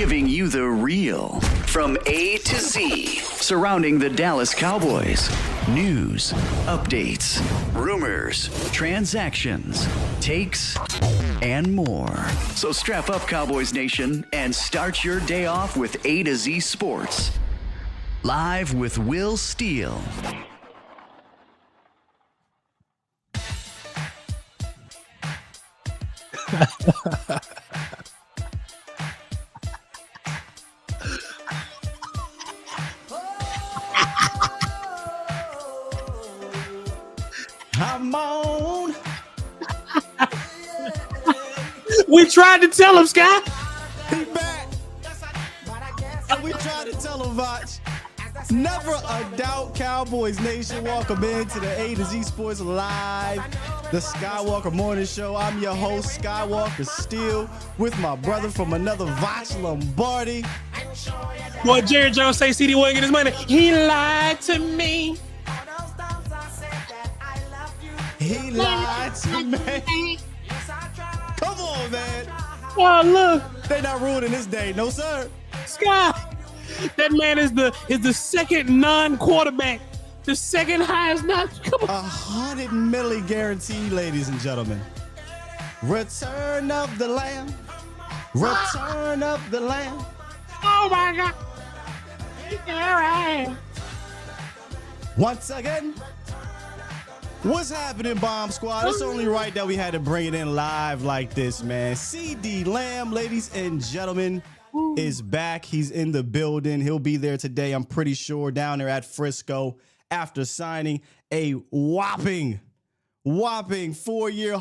giving you the real from A to Z surrounding the Dallas Cowboys. News, updates, rumors, transactions, takes, and more. So strap up, Cowboys Nation, and start your day off with A to Z Sports. Live with Will Steele. I'm on. We tried to tell him, Scott. He back. And we tried to tell him, Voch. Never a doubt, Cowboys Nation. Welcome into the A to Z Sports Live, the Skywalker Morning Show. I'm your host, Skywalker Steele, with my brother from another Voch Lombardi. What Jerry Jones say CeeDee wouldn't get his money? He lied to me. He lied to me. Come on, man. Oh, look. They not ruining this day. No, sir. Scott. That man is the second non-quarterback, the second highest non. Come on. $100 million guaranteed, ladies and gentlemen. Return of the Lamb. Return of the Lamb. Oh my God. All right. Once again, what's happening, Bomb Squad? It's only right that we had to bring it in live like this, man. CeeDee Lamb, ladies and gentlemen, is back. He's in the building. He'll be there today, I'm pretty sure, down there at Frisco after signing a whopping 4-year,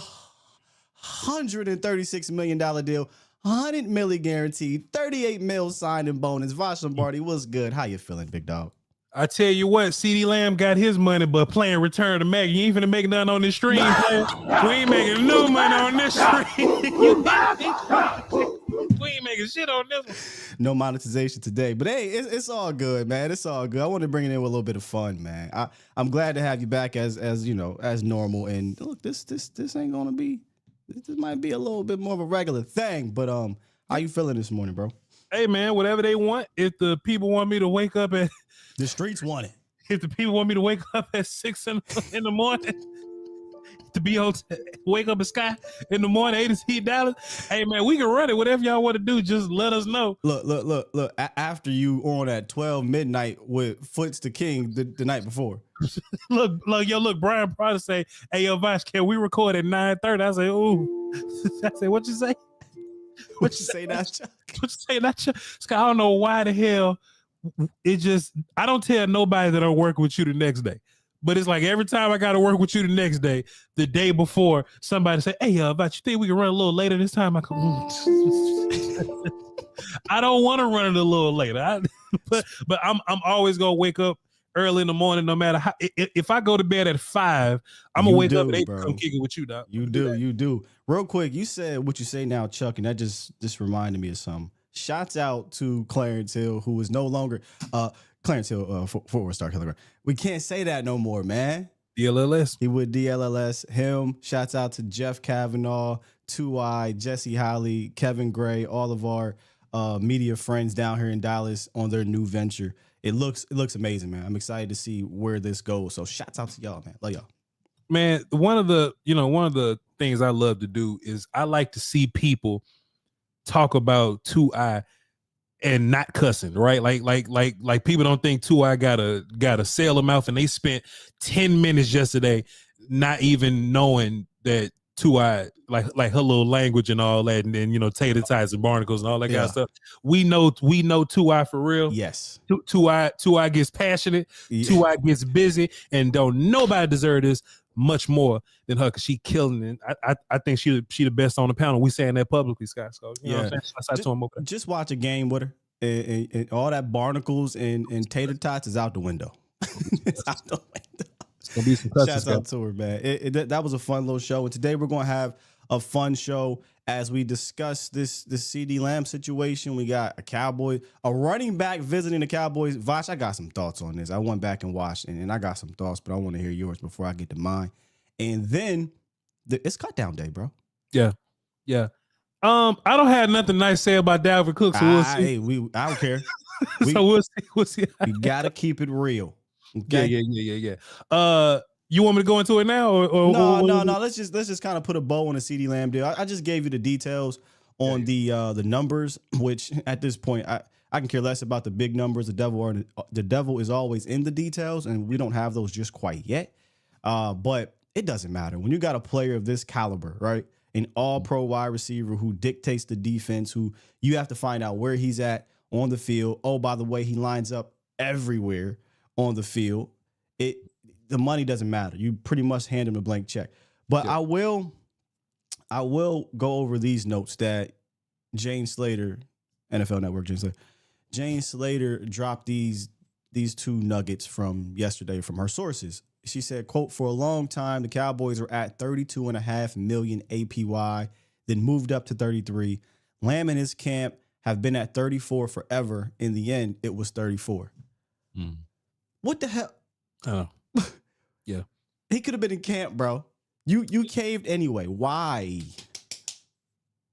$136 million deal, $100 million guaranteed, $38 million signing bonus. Voch Lombardi, what's good? How you feeling, big dog? I tell you what, CeeDee Lamb got his money, but playing Return to Mac, you ain't finna make nothing on this stream, player. We ain't making no money on this stream. We ain't making shit on this one. No monetization today, but hey, it's all good, man. It's all good. I want to bring it in with a little bit of fun, man. I'm glad to have you back as you know, as normal. And look, this ain't gonna be. This might be a little bit more of a regular thing, but how you feeling this morning, bro? Hey, man, whatever they want. If the people want me to wake up at the streets want it. If the people want me to wake up at 6 in the morning. To be on, wake up in Sky in the morning, A to Z Dallas. Hey man, we can run it. Whatever y'all want to do, just let us know. Look. After you on at 12 midnight with Foots the King the night before. look, Brian Pryor say, "Hey, yo, Voch, can we record at 9:30?" I say, "Ooh." I say, "What you say? What you say now, Chuck? What you say now, Chuck?" Scott, I don't know why the hell it just. I don't tell nobody that I'm working with you the next day. But it's like every time I got to work with you the next day, the day before, somebody say, "Hey, Voch, you think we can run a little later this time?" I go, I don't want to run it a little later. But I'm always gonna wake up early in the morning, no matter how. If I go to bed at 5, I'm gonna wake up at 8 to come kick it with you, dog. You do. Real quick, you said what you say now, Chuck, and that just reminded me of something. Shouts out to Clarence Hill, who is no longer Clarence Hill, Fort Worth Star Killer. We can't say that no more, man. DLLS. He would DLLS him. Shouts out to Jeff Kavanaugh, 2I, Jesse Holly, Kevin Gray, all of our media friends down here in Dallas on their new venture. It looks amazing, man. I'm excited to see where this goes. So shouts out to y'all, man. Love y'all. Man, one of the things I love to do is I like to see people talk about 2I and not cussing, right? Like people don't think 2I got a sailor mouth, and they spent 10 minutes yesterday not even knowing that 2I like her little language and all that, and then tater tots and barnacles and all that kind of stuff. We know 2I for real. Yes. 2I gets passionate. Yeah. 2I gets busy, and don't nobody deserve this much more than her, because she killing it. I think she the best on the panel. We saying that publicly, Scott. So you know what I'm saying? Just watch a game with her, and all that barnacles and tater tots is out the window. It's out the window. It's gonna be some cuts. Shouts out to her, man. That was a fun little show, and today we're gonna have a fun show as we discuss this CeeDee Lamb situation. We got a running back visiting the Cowboys. Voch, I got some thoughts on this. I went back and watched, and I got some thoughts, but I want to hear yours before I get to mine. And then it's cutdown day, bro. Yeah. I don't have nothing nice to say about Dalvin Cook, so we'll see. I don't care. So we'll see. We'll see. You gotta keep it real. Okay? Yeah. You want me to go into it now, or no? Let's just kind of put a bow on the CeeDee Lamb deal. I just gave you the details on the numbers, which at this point I can care less about the big numbers. The devil is always in the details, and we don't have those just quite yet. But it doesn't matter when you got a player of this caliber, right? An all-pro wide receiver who dictates the defense, who you have to find out where he's at on the field. Oh, by the way, he lines up everywhere on the field. The money doesn't matter. You pretty much hand him a blank check. But I will go over these notes that Jane Slater, NFL Network, Jane Slater dropped these two nuggets from yesterday from her sources. She said, quote, for a long time, the Cowboys were at $32.5 million APY, then moved up to 33. Lamb and his camp have been at 34 forever. In the end, it was 34. What the hell? Oh, yeah. He could have been in camp, bro. You caved anyway. Why?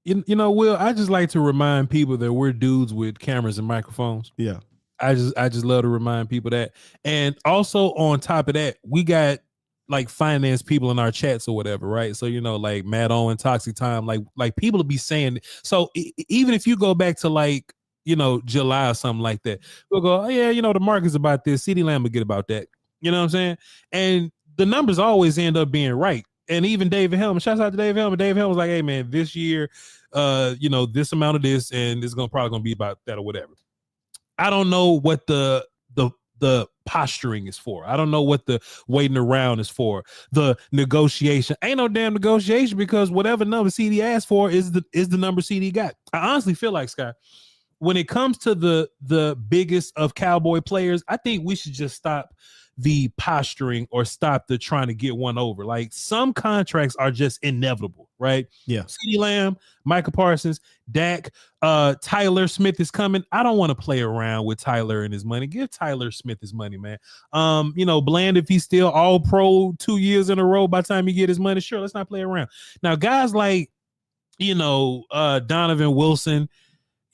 You know, Will, I just like to remind people that we're dudes with cameras and microphones. Yeah. I just love to remind people that. And also on top of that, we got like finance people in our chats or whatever, right? So, you know, like Matt Owen, Toxic Time, like people will be saying, so even if you go back to like, you know, July or something like that, we'll go, oh yeah, you know, the market's about this. CeeDee Lamb will get about that. You know what I'm saying? And the numbers always end up being right. And even David Helm, shouts out to David Helm. David Helm was like, hey man, this year, you know, this amount of this, and it's probably gonna be about that or whatever. I don't know what the posturing is for. I don't know what the waiting around is for. The negotiation ain't no damn negotiation, because whatever number CeeDee asked for is the number CeeDee got. I honestly feel like, Scott, when it comes to the biggest of Cowboy players, I think we should just stop the posturing or stop the trying to get one over. Like, some contracts are just inevitable, right? Yeah. CeeDee Lamb, Micah Parsons, Dak, Tyler Smith is coming. I don't want to play around with Tyler and his money. Give Tyler Smith his money, man. You know, Bland, if he's still all pro 2 years in a row by the time he get his money, sure, let's not play around. Now, guys like, you know, Donovan Wilson,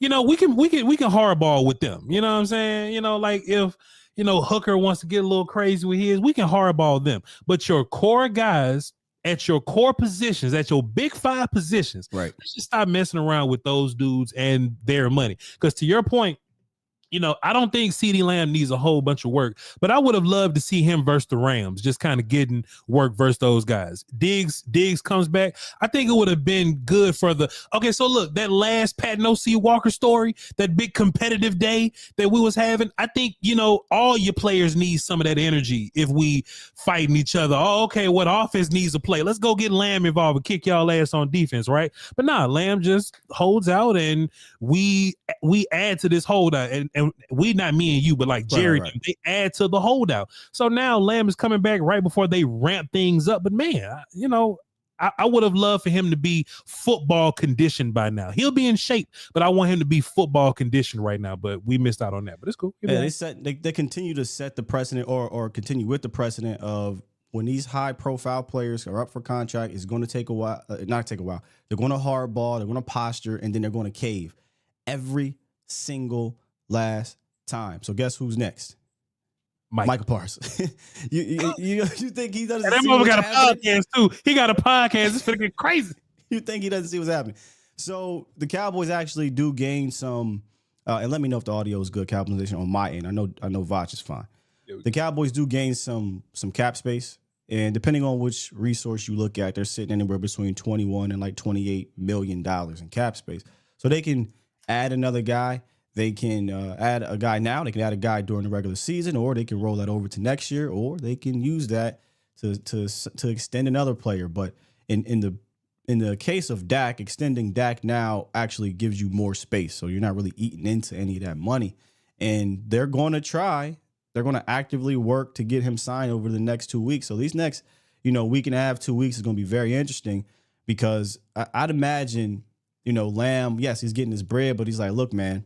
you know, we can hardball with them. You know what I'm saying? You know, like if, you know, Hooker wants to get a little crazy with his, we can hardball them. But your core guys at your core positions, at your big five positions, right? Let's just stop messing around with those dudes and their money. Because to your point, you know, I don't think CeeDee Lamb needs a whole bunch of work, but I would have loved to see him versus the Rams, just kind of getting work versus those guys. Diggs comes back. I think it would have been good for okay, so look, that last Pat NOC Walker story, that big competitive day that we was having, I think, you know, all your players need some of that energy if we fighting each other. Oh, okay, what offense needs to play? Let's go get Lamb involved and kick y'all ass on defense, right? But nah, Lamb just holds out, and we add to this holdout, and we, not me and you, but like Jerry, right. They add to the holdout. So now Lamb is coming back right before they ramp things up. But man, you know, I would have loved for him to be football conditioned by now. He'll be in shape, but I want him to be football conditioned right now. But we missed out on that. But it's cool. Yeah, they continue to set the precedent, or continue with the precedent of when these high profile players are up for contract, it's going to take a while. Not take a while. They're going to hardball. They're going to posture, and then they're going to cave every single last time. So guess who's next? Micah Parsons. you think he doesn't? That mother got a podcast too. He got a podcast. It's gonna get crazy. You think he doesn't see what's happening? So the Cowboys actually do gain some. And let me know if the audio is good. Capitalization on my end. I know Voch is fine. The Cowboys do gain some cap space, and depending on which resource you look at, they're sitting anywhere between 21 and like $28 million in cap space. So they can add another guy. They can add a guy now. They can add a guy during the regular season, or they can roll that over to next year, or they can use that to extend another player. But in the case of Dak, extending Dak now actually gives you more space, so you're not really eating into any of that money. And they're going to try. They're going to actively work to get him signed over the next 2 weeks. So these next, week and a half, 2 weeks is going to be very interesting, because I'd imagine, Lamb, yes, he's getting his bread, but he's like, look, man,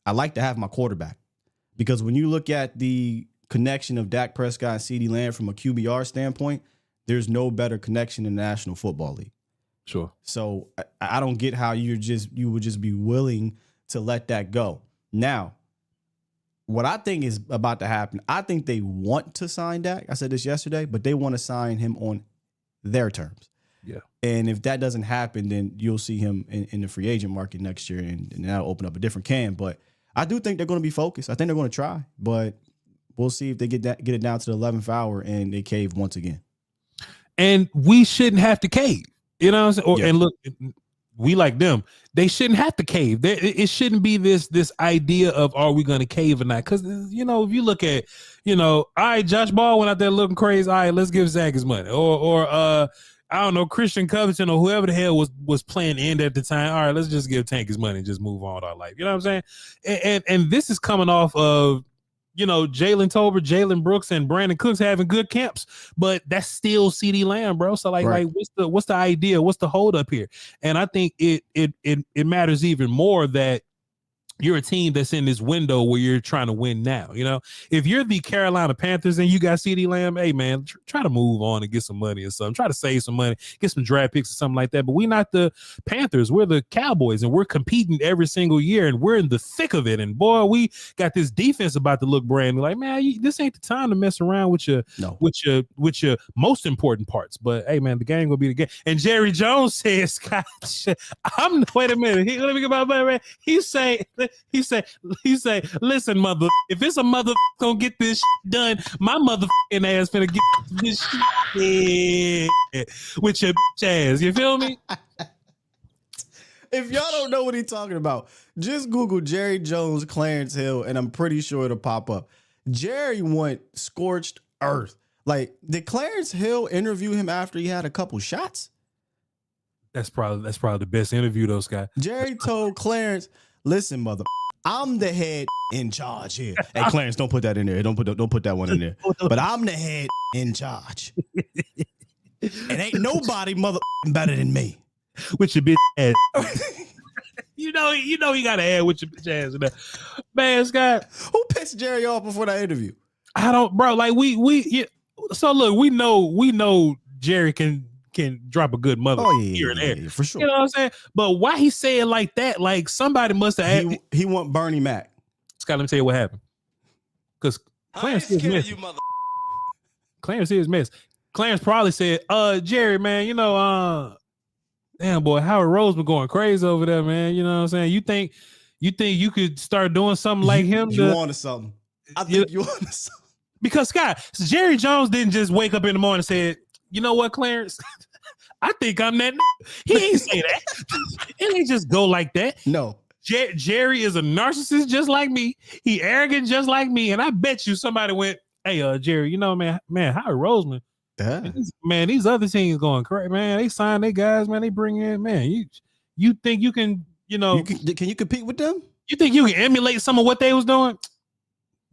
I like to have my quarterback, because when you look at the connection of Dak Prescott and CeeDee Lamb from a QBR standpoint, there's no better connection in the National Football League. Sure. So I don't get how you would just be willing to let that go. Now, what I think is about to happen, I think they want to sign Dak. I said this yesterday, but they want to sign him on their terms. Yeah. And if that doesn't happen, then you'll see him in the free agent market next year, and that'll open up a different can. But I do think they're going to be focused. I think they're going to try, but we'll see if they get it down to the 11th hour and they cave once again. And we shouldn't have to cave. You know what I'm saying? And look, we like them. They shouldn't have to cave. It shouldn't be this idea of are we going to cave or not? Because, you know, if you look at, you know, all right, Josh Ball went out there looking crazy. All right, let's give Zach his money. Or I don't know, Christian Covington or whoever the hell was playing end at the time. All right, let's just give Tank his money and just move on with our life. You know what I'm saying? And this is coming off of, you know, Jalen Tolbert, Jalen Brooks, and Brandon Cooks having good camps, but that's still CeeDee Lamb, bro. So like what's the idea? What's the hold up here? And I think it matters even more that you're a team that's in this window where you're trying to win now. You know, if you're the Carolina Panthers and you got CeeDee Lamb, hey man, try to move on and get some money or something. Try to save some money, get some draft picks or something like that. But we're not the Panthers. We're the Cowboys, and we're competing every single year, and we're in the thick of it. And boy, we got this defense about to look brand new. Like, man, this ain't the time to mess around with your most important parts. But hey, man, the game gonna be the game. And Jerry Jones says, "Gosh, wait a minute. Let me get my man. He say, listen, mother, if it's a mother gonna get this done, my motherfucking ass finna get this shit with your ass. You feel me? If y'all don't know what he's talking about, just Google Jerry Jones, Clarence Hill, and I'm pretty sure it'll pop up. Jerry went scorched earth. Like, did Clarence Hill interview him after he had a couple shots? That's probably the best interview, though, Scott. Jerry told Clarence, listen, mother, I'm the head in charge here. Hey, Clarence, don't put that in there. Don't put that one in there. But I'm the head in charge. And ain't nobody mother better than me. With your bitch ass. you know you gotta add with your bitch ass in there. Man, Scott. Who pissed Jerry off before that interview? I don't, bro. Like so look, we know Jerry can drop a good mother here and there. Yeah, for sure. You know what I'm saying? But why he say it like that? Like somebody must have he want Bernie Mac. Scott, let me tell you what happened. Because Clarence is missed. Clarence is missed. Clarence probably said, Jerry, man, you know, damn boy, Howard Rose been going crazy over there, man. You know what I'm saying? You think you could start doing something like him? You wanted something. I think you wanted something. Because Scott, Jerry Jones didn't just wake up in the morning and say, you know what, Clarence? I think I'm that. He ain't say that. It ain't just go like that. No. Jerry is a narcissist just like me. He arrogant just like me. And I bet you somebody went, hey, Jerry, you know, man, Howard Roseman. Yeah. Man, these other teams going crazy. Man, they sign their guys, man. They bring in, man. You think you can, you know. Can you compete with them? You think you can emulate some of what they was doing?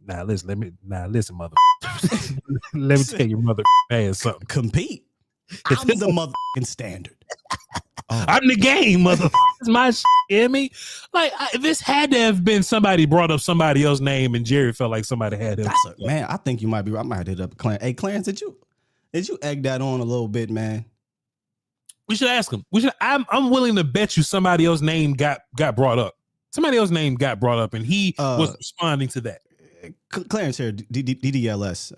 Listen, mother. Let me tell you, mother ass something. Compete. I'm the motherfucking standard. I'm the game, mother. It's my shit, you hear me? Like, this had to have been somebody brought up somebody else's name, and Jerry felt like somebody had him. Man, I think you might be. I might hit up Clarence. Hey, Clarence, did you egg that on a little bit, man? We should ask him. I'm willing to bet you somebody else's name got brought up. Somebody else's name got brought up, and he was responding to that. Clarence here, DDLS.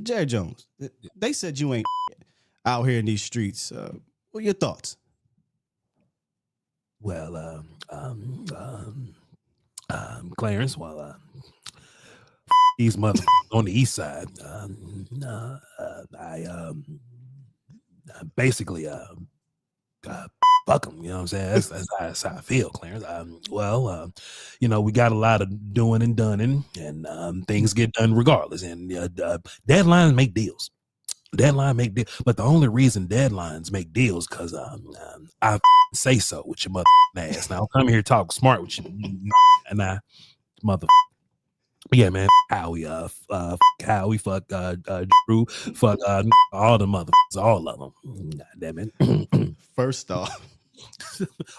Jerry Jones. They said you ain't out here in these streets. What are your thoughts? Well, Clarence, these mother on the east side, I basically fuck them, you know what I'm saying? That's how I feel, Clarence. You know, we got a lot of doing and done, and things get done regardless. And deadlines make deals. But the only reason deadlines make deals because I say so with your mother ass. Now come here talk smart with you, and I mother. Yeah, man. How we fuck Drew, fuck all the motherfuckers, all of them. God damn it. First off,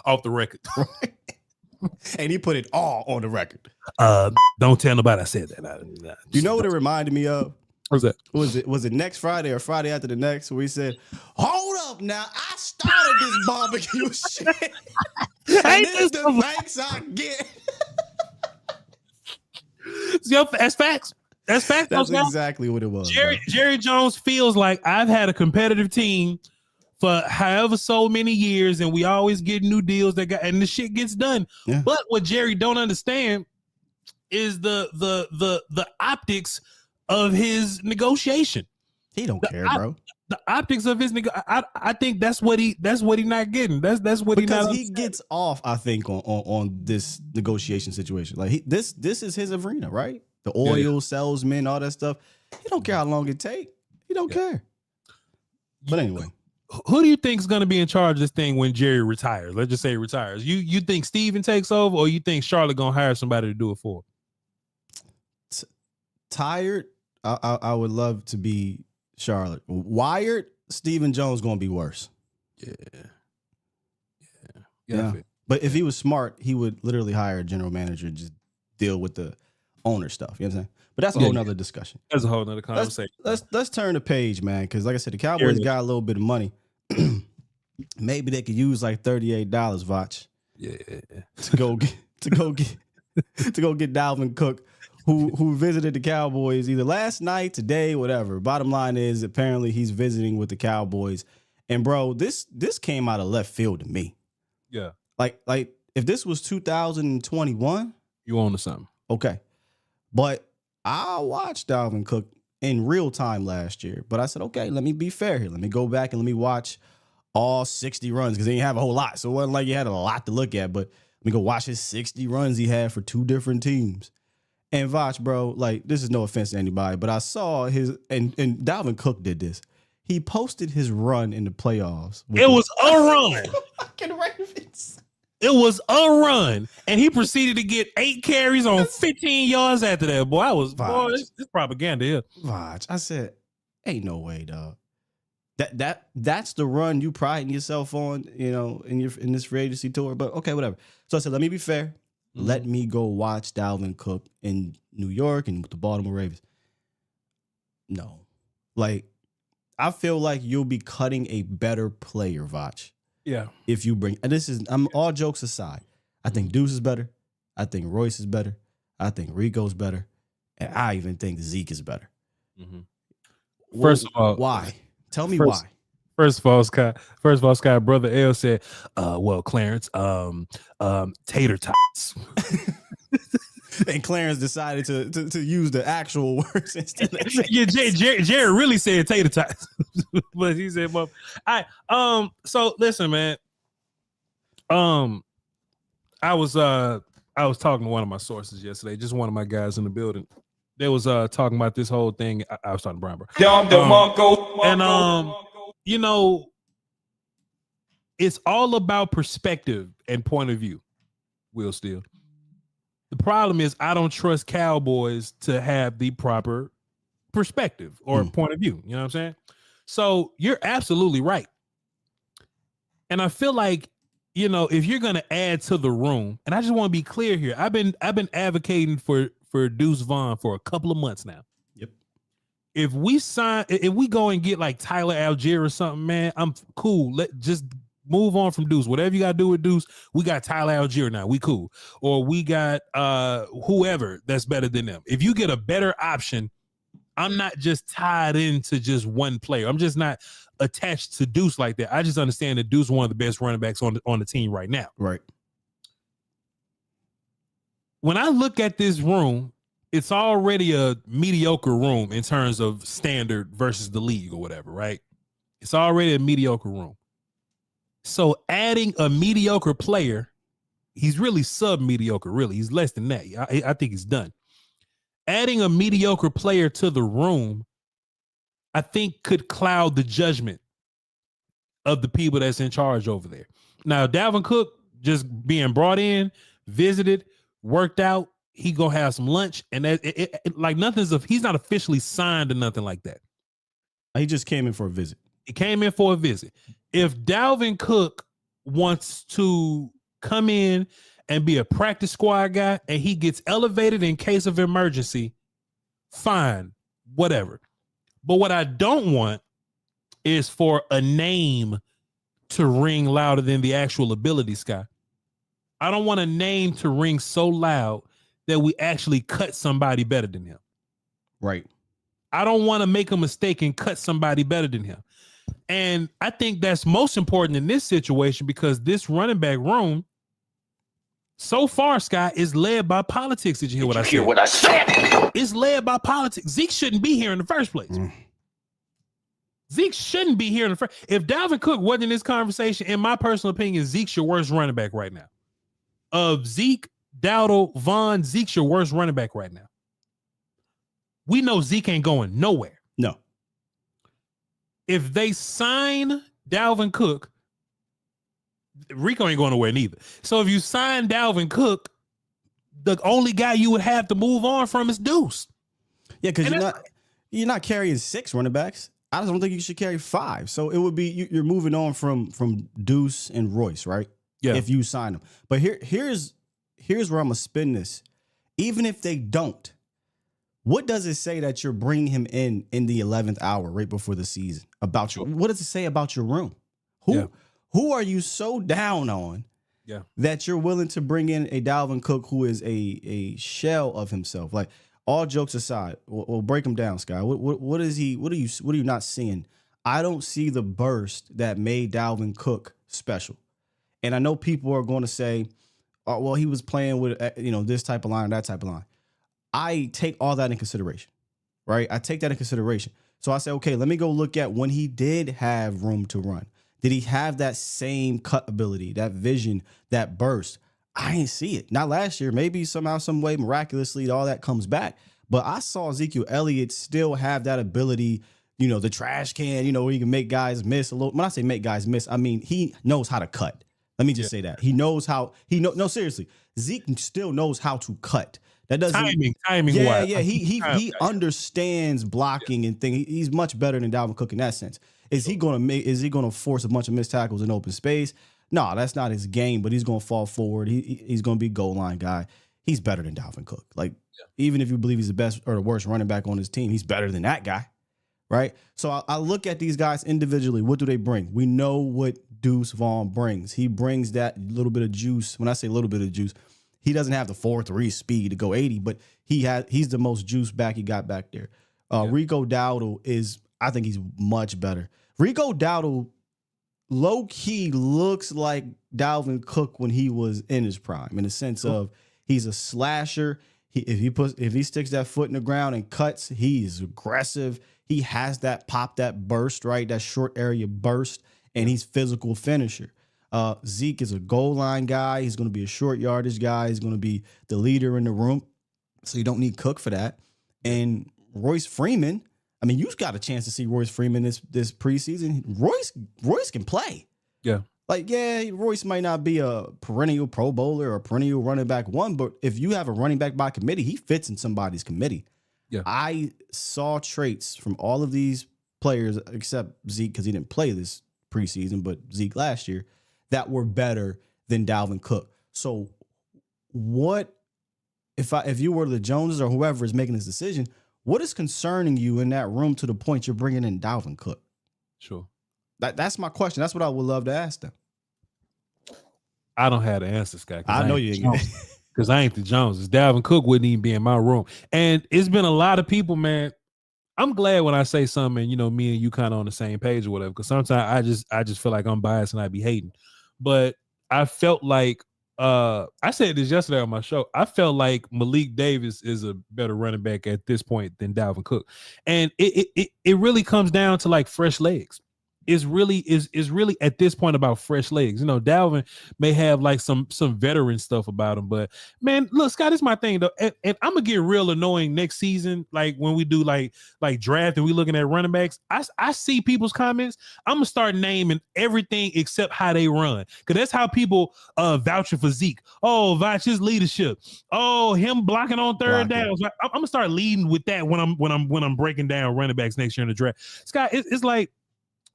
off the record. And he put it all on the record. Don't tell nobody I said that. You know what it reminded me of? What's that? Was it next Friday or Friday after the next? Where he said, "Hold up, now I started this barbecue shit. And this is the thanks I get." Yo, that's facts. That's facts. That's exactly what it was. Jerry Jones feels like I've had a competitive team for however so many years, and we always get new deals and the shit gets done. Yeah. But what Jerry don't understand is the optics of his negotiation. He don't care, bro. The optics of his I think that's what he not getting. That's what he gets off. I think on this negotiation situation. Like this is his arena, right? The oil salesman, all that stuff. He don't care how long it take. He don't care. But anyway, who do you think is going to be in charge of this thing when Jerry retires? Let's just say he retires. You think Steven takes over, or you think Charlotte gonna hire somebody to do it for him? Tired. I would love to be Charlotte. Wired, Stephen Jones gonna be worse. Yeah. But if he was smart, he would literally hire a general manager and just deal with the owner stuff. You know what I'm saying? But that's a whole nother discussion. That's a whole nother conversation. Let's turn the page, man. Because like I said, the Cowboys got a little bit of money. Maybe they could use like $38, Voch. Yeah. To go get Dalvin Cook, who visited the Cowboys either last night, today, whatever. Bottom line is, apparently he's visiting with the Cowboys. And bro, this came out of left field to me. Yeah. Like if this was 2021, you on to something. Okay. But I watched Dalvin Cook in real time last year. But I said, okay, let me be fair here. Let me go back and let me watch all 60 runs because he didn't have a whole lot. So it wasn't like you had a lot to look at. But let me go watch his 60 runs he had for 2 different teams. And Voch, bro, like, this is no offense to anybody, but I saw his, and Dalvin Cook did this. He posted his run in the playoffs. It was a run. Fucking Ravens. It was a run. And he proceeded to get 8 carries on 15 yards after that. Boy, it's propaganda here. Voch, I said, ain't no way, dog. That's the run you priding yourself on, you know, in this free agency tour. But okay, whatever. So I said, let me be fair. Let me go watch Dalvin Cook in New York and with the Baltimore Ravens. No. Like, I feel like you'll be cutting a better player, Voch. Yeah. If you bring, and I'm all jokes aside. I think Deuce is better. I think Royce is better. I think Rico's better. And I even think Zeke is better. Mm-hmm. First of all, why? Tell me why. First of all, Scott, brother L said, well, Clarence, tater tots. And Clarence decided to use the actual words instead of Jerry really said tater tots. But he said, well, so listen, man. I was talking to one of my sources yesterday, just one of my guys in the building. They was talking about this whole thing. I was talking to Brian, bro. And you know, it's all about perspective and point of view, Will Steele. The problem is I don't trust Cowboys to have the proper perspective or point of view. You know what I'm saying? So you're absolutely right. And I feel like, you know, if you're going to add to the room, and I just want to be clear here, I've been advocating for Deuce Vaughn for a couple of months now. Yep. If we go and get like Tyler Algier or something, man, I'm cool. Let just move on from Deuce. Whatever you got to do with Deuce, we got Tyler Algier now. We cool. Or we got whoever that's better than them. If you get a better option, I'm not just tied into just one player. I'm just not attached to Deuce like that. I just understand that Deuce is one of the best running backs on the team right now. Right. When I look at this room, it's already a mediocre room in terms of standard versus the league or whatever, right? It's already a mediocre room. So adding a mediocre player, he's really sub-mediocre, really. He's less than that. I think he's done. Adding a mediocre player to the room, I think could cloud the judgment of the people that's in charge over there. Now, Dalvin Cook just being brought in, visited, worked out, he gonna have some lunch, and that like he's not officially signed or nothing like that. He just came in for a visit. He came in for a visit. If Dalvin Cook wants to come in and be a practice squad guy and he gets elevated in case of emergency, fine, whatever. But what I don't want is for a name to ring louder than the actual ability, Sky. I don't want a name to ring so loud that we actually cut somebody better than him. Right. I don't want to make a mistake and cut somebody better than him. And I think that's most important in this situation because this running back room so far, Sky, is led by politics. Did you hear what I said? It's led by politics. Zeke shouldn't be here in the first place. Zeke shouldn't be here in the first. If Dalvin Cook wasn't in this conversation, in my personal opinion, Zeke's your worst running back right now. Of Zeke, Dowdle, Vaughn, Zeke's your worst running back right now. We know Zeke ain't going nowhere. No. If they sign Dalvin Cook, Rico ain't going nowhere neither. So if you sign Dalvin Cook, the only guy you would have to move on from is Deuce. Yeah, because you're not carrying 6 running backs. I don't think you should carry 5. So it would be you're moving on from Deuce and Royce, right? Yeah. If you sign them. But here's where I'm gonna spin this. Even if they don't, what does it say that you're bringing him in the 11th hour right before the season about you? What does it say about your room? Who are you so down on that you're willing to bring in a Dalvin Cook who is a shell of himself? Like, all jokes aside, we'll break him down, Sky. What is he? What are you not seeing? I don't see the burst that made Dalvin Cook special. And I know people are going to say, "Oh, well, he was playing with this type of line, that type of line." I take all that in consideration, right? I take that in consideration. So I say, okay, let me go look at when he did have room to run. Did he have that same cut ability, that vision, that burst? I ain't see it. Not last year. Maybe somehow, some way, miraculously, all that comes back. But I saw Ezekiel Elliott still have that ability, the trash can, where he can make guys miss a little. When I say make guys miss, I mean he knows how to cut. Let me just say that. He knows how. No, seriously. Zeke still knows how to cut. That doesn't timing. Yeah. He understands blocking and things. He's much better than Dalvin Cook in that sense. Is he gonna force a bunch of missed tackles in open space? No, that's not his game, but he's gonna fall forward. He's gonna be a goal line guy. He's better than Dalvin Cook. Like, even if you believe he's the best or the worst running back on his team, he's better than that guy. Right? So I look at these guys individually. What do they bring? We know what Deuce Vaughn brings. He brings that little bit of juice. When I say a little bit of juice, he doesn't have the 4.3 speed to go 80, but he's the most juice back he got back there. Rico Dowdle I think he's much better. Rico Dowdle low-key looks like Dalvin Cook when he was in his prime, in the sense of he's a slasher. If he sticks that foot in the ground and cuts, he's aggressive. He has that pop, that burst, right? That short area burst, and he's physical finisher. Zeke is a goal line guy. He's going to be a short yardage guy. He's going to be the leader in the room. So you don't need Cook for that. And Royce Freeman, I mean, you've got a chance to see Royce Freeman this preseason. Royce can play. Yeah. Like, Royce might not be a perennial Pro Bowler or a perennial running back one, but if you have a running back by committee, he fits in somebody's committee. Yeah. I saw traits from all of these players, except Zeke, because he didn't play this preseason, but Zeke last year, that were better than Dalvin Cook. So what if you were the Joneses or whoever is making this decision, what is concerning you in that room to the point you're bringing in Dalvin Cook? Sure. That's my question. That's what I would love to ask them. I don't have the answer, Scott. I know you ain't. Because I ain't the Joneses. Dalvin Cook wouldn't even be in my room. And it's been a lot of people, man. I'm glad when I say something, and me and you kind of on the same page or whatever. Because sometimes I just feel like I'm biased and I be hating. But I felt like I said this yesterday on my show. I felt like Malik Davis is a better running back at this point than Dalvin Cook. And it really comes down to like fresh legs. Is really at this point about fresh legs. Dalvin may have like some veteran stuff about him, but man, look, Scott, this is my thing though, and I'm gonna get real annoying next season. Like when we do like draft and we looking at running backs, I see people's comments. I'm gonna start naming everything except how they run, because that's how people vouching for Zeke. Oh, Voch, his leadership. Oh, him blocking on third downs. I'm gonna start leading with that when I'm breaking down running backs next year in the draft. Scott, it's like,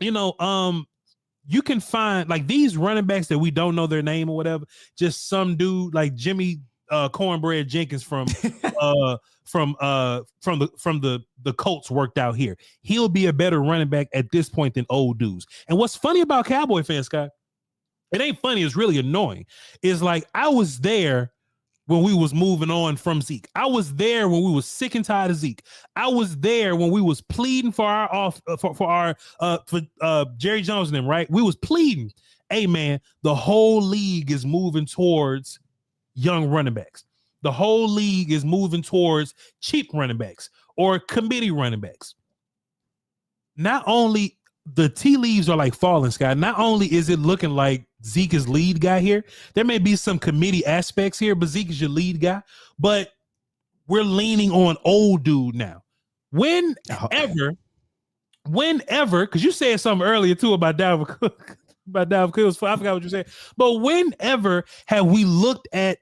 you can find like these running backs that we don't know their name or whatever, just some dude like Jimmy Cornbread Jenkins from the Colts worked out here. He'll be a better running back at this point than old dudes. And what's funny about Cowboy fans, Scott, it ain't funny, it's really annoying. It's like I was there when we was moving on from Zeke. I was there when we was sick and tired of Zeke. I was there when we was pleading for our Jerry Jones and them, right? We was pleading, hey man, the whole league is moving towards young running backs. The whole league is moving towards cheap running backs or committee running backs. Not only the tea leaves are like falling, Scott. Not only is it looking like Zeke is lead guy here, there may be some committee aspects here, but Zeke is your lead guy. But we're leaning on old dude now. Whenever, because you said something earlier too about Dalvin Cook, I forgot what you said. But whenever have we looked at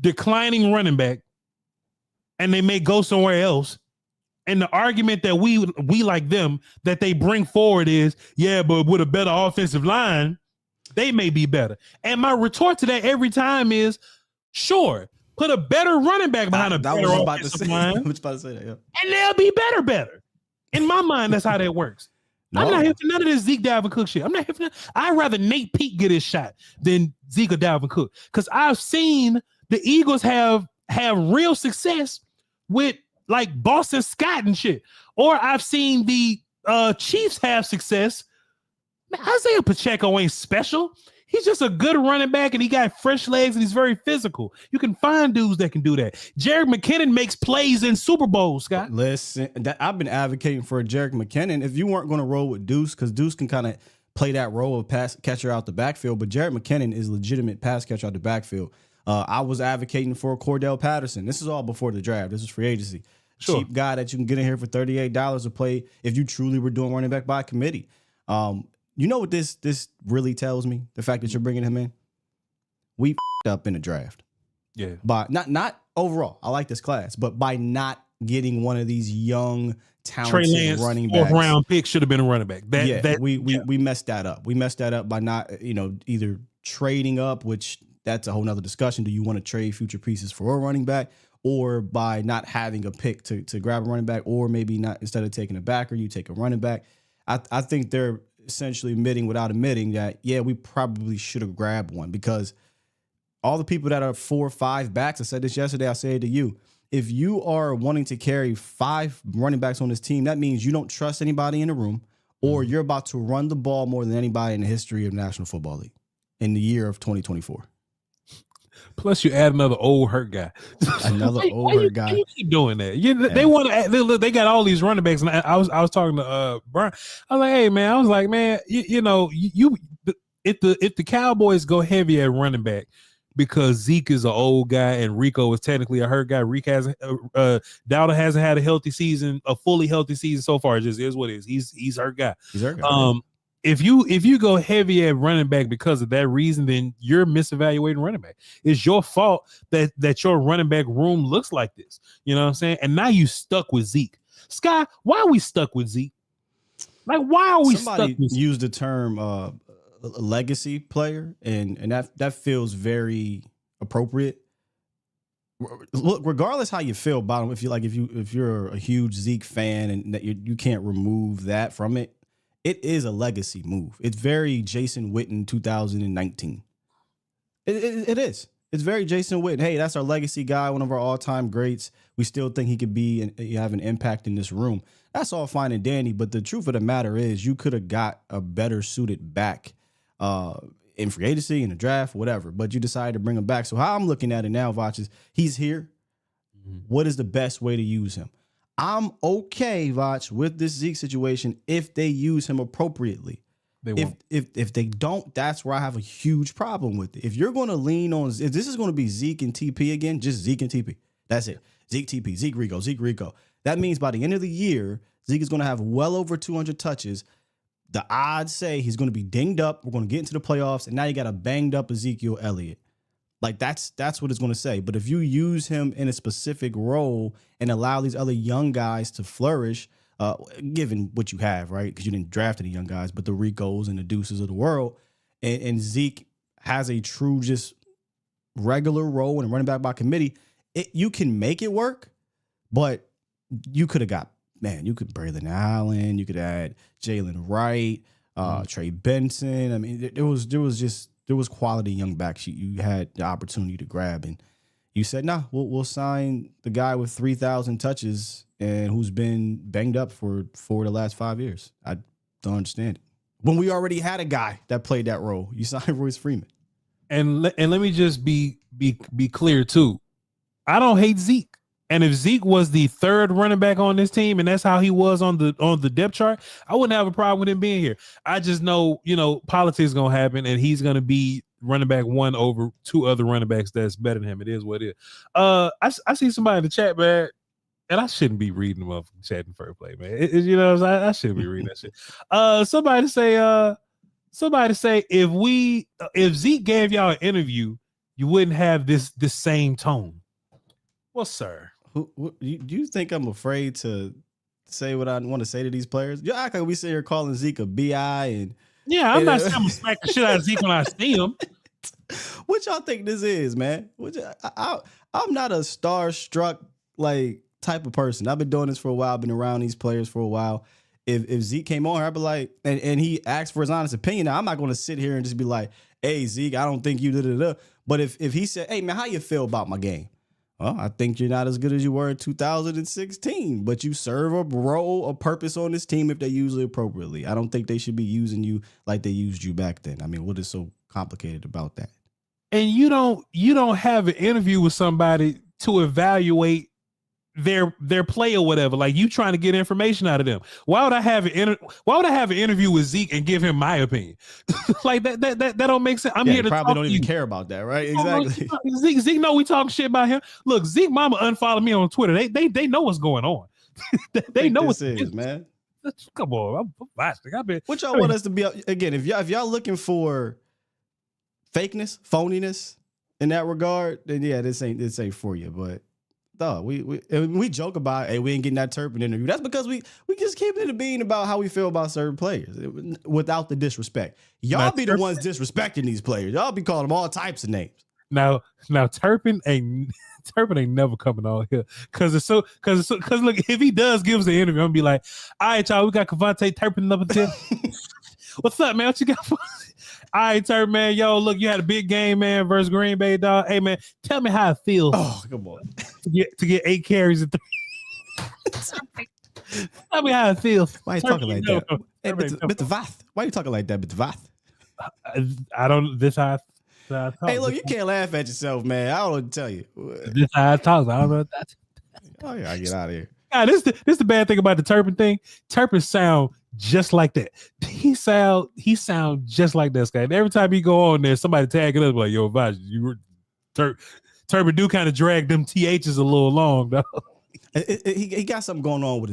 declining running back and they may go somewhere else, and the argument that we like them that they bring forward is, yeah, but with a better offensive line, they may be better. And my retort to that every time is, sure, put a better running back behind a better offensive line, I was about to say that, yeah. and they'll be better. In my mind, that's how that works. No. I'm not here for none of this Zeke Dalvin Cook shit. I'm not here for that. I'd rather Nate Peake get his shot than Zeke or Dalvin Cook, because I've seen the Eagles have real success with like Boston Scott and shit. Or I've seen the Chiefs have success. Man, Isaiah Pacheco ain't special. He's just a good running back, and he got fresh legs, and he's very physical. You can find dudes that can do that. Jared McKinnon makes plays in Super Bowls, Scott. Listen, I've been advocating for Jared McKinnon. If you weren't going to roll with Deuce, because Deuce can kind of play that role of pass catcher out the backfield, but Jared McKinnon is legitimate pass catcher out the backfield. I was advocating for Cordell Patterson. This is all before the draft. This is free agency. Sure. Cheap guy that you can get in here for $38 to play if you truly were doing running back by committee. You know what this really tells me? The fact that you're bringing him in, we f***ed up in the draft. Yeah. By not overall, I like this class, but by not getting one of these young, talented running backs. 4th round pick should have been a running back. We messed that up. We messed that up by not, either trading up, which that's a whole nother discussion. Do you want to trade future pieces for a running back, or by not having a pick to grab a running back, or maybe not, instead of taking a backer, you take a running back. I think they're essentially admitting without admitting that, yeah, we probably should have grabbed one, because all the people that are 4 or 5 backs, I said this yesterday, I say it to you, if you are wanting to carry 5 running backs on this team, that means you don't trust anybody in the room, or you're about to run the ball more than anybody in the history of the National Football League in the year of 2024. Plus, you add another old hurt guy. Another old hurt guy. You keep doing that. They want to. They got all these running backs, and I was talking to Brian. I was like, hey man, if the Cowboys go heavy at running back because Zeke is an old guy and Rico is technically a hurt guy. Dowdle hasn't had a fully healthy season so far. It just is what it is. He's a hurt guy. He's a hurt guy. If you go heavy at running back because of that reason, then you're misevaluating running back. It's your fault that your running back room looks like this. You know what I'm saying? And now you stuck with Zeke. Sky, why are we stuck with Zeke? Like, why are we stuck with Zeke? Somebody used the term legacy player, and that feels very appropriate. Look, regardless how you feel about him, if you're a huge Zeke fan and that you can't remove that from it, it is a legacy move. It's very Jason Witten 2019. It is. It's very Jason Witten. Hey, that's our legacy guy, one of our all-time greats. We still think he could be and have an impact in this room. That's all fine and dandy, but the truth of the matter is you could have got a better suited back in free agency, in the draft, whatever, but you decided to bring him back. So how I'm looking at it now, Voch, is he's here. Mm-hmm. What is the best way to use him? I'm okay, Voch, with this Zeke situation if they use him appropriately. If they don't, that's where I have a huge problem with it. If you're going to lean on, if this is going to be Zeke and TP again, just Zeke and TP. That's it. Zeke TP, Zeke Rico. That means by the end of the year, Zeke is going to have well over 200 touches. The odds say he's going to be dinged up. We're going to get into the playoffs, and now you got a banged up Ezekiel Elliott. Like that's what it's going to say. But if you use him in a specific role and allow these other young guys to flourish, given what you have, right? Because you didn't draft any young guys, but the Ricos and the Deuces of the world, and Zeke has a true just regular role and running back by committee, you can make it work, but you could have got, man, you could Braylon Allen, you could add Jalen Wright, Trey Benson. I mean, there was quality young backs you had the opportunity to grab, and you said, nah, we'll sign the guy with 3,000 touches and who's been banged up for the last 5 years. I don't understand it. When we already had a guy that played that role, you signed Royce Freeman. And let me just be clear too. I don't hate Zeke. And if Zeke was the third running back on this team, and that's how he was on the depth chart, I wouldn't have a problem with him being here. I just know, politics is gonna happen, and he's gonna be running back one over two other running backs that's better than him. It is what it is. I see somebody in the chat, man, and I shouldn't be reading them up chat in first play, man. I shouldn't be reading that shit. Somebody say if Zeke gave y'all an interview, you wouldn't have this same tone. Well, sir, do you think I'm afraid to say what I want to say to these players? You act like we sit here calling Zeke a BI and I'm not saying I'm gonna smack the shit out of Zeke when I see him. What y'all think this is, man? I'm not a starstruck type of person. I've been doing this for a while. I've been around these players for a while. If Zeke came on here, I'd be like, and he asked for his honest opinion. Now, I'm not going to sit here and just be like, hey, Zeke, I don't think you did. But if he said, hey, man, how you feel about my game? Well, I think you're not as good as you were in 2016, but you serve a role, a purpose on this team if they use it appropriately. I don't think they should be using you like they used you back then. I mean, what is so complicated about that? And you don't have an interview with somebody to evaluate their play or whatever. Like, you trying to get information out of them. Why would I have an interview with Zeke and give him my opinion? Like that don't make sense. I'm here to probably talk don't to even you. care about that, right? Exactly. Zeke know we talking shit about him. Look, Zeke mama unfollowed me on Twitter. They know what's going on. They know what this is, man. Come on, I'm watching. What y'all want us to be again? If y'all looking for fakeness, phoniness in that regard, then yeah, this ain't for you. But dog, we joke about, hey, we ain't getting that Turpin interview. That's because we just keep it a bean about how we feel about certain players without the disrespect. Y'all be the ones disrespecting these players. Y'all be calling them all types of names. Now Turpin ain't never coming on here because look, if he does give us the interview, I'm gonna be like, all right, y'all, we got Cavante Turpin number 10. What's up, man? What you got for? All right, Turpin, man. Yo, look, you had a big game, man, versus Green Bay, dog. Hey, man, tell me how it feels. Oh, come on. To get 8 carries and 3. Tell me how it feels. Why are you talking like that? Hey, Mr. Voch. Why are you talking like that, Mr. Voch? I don't. This how I talk. Hey, look, you can't laugh at yourself, man. I don't know what to tell you. This how I talk. I don't know that. Oh, yeah, I get out of here. God, this the bad thing about the Turpin thing. Turpin sound just like that. He sound just like this guy. And every time he go on there, somebody tagging us like, "Yo, Voch, you were Turpin do kind of drag them THs a little long, though." He got something going on with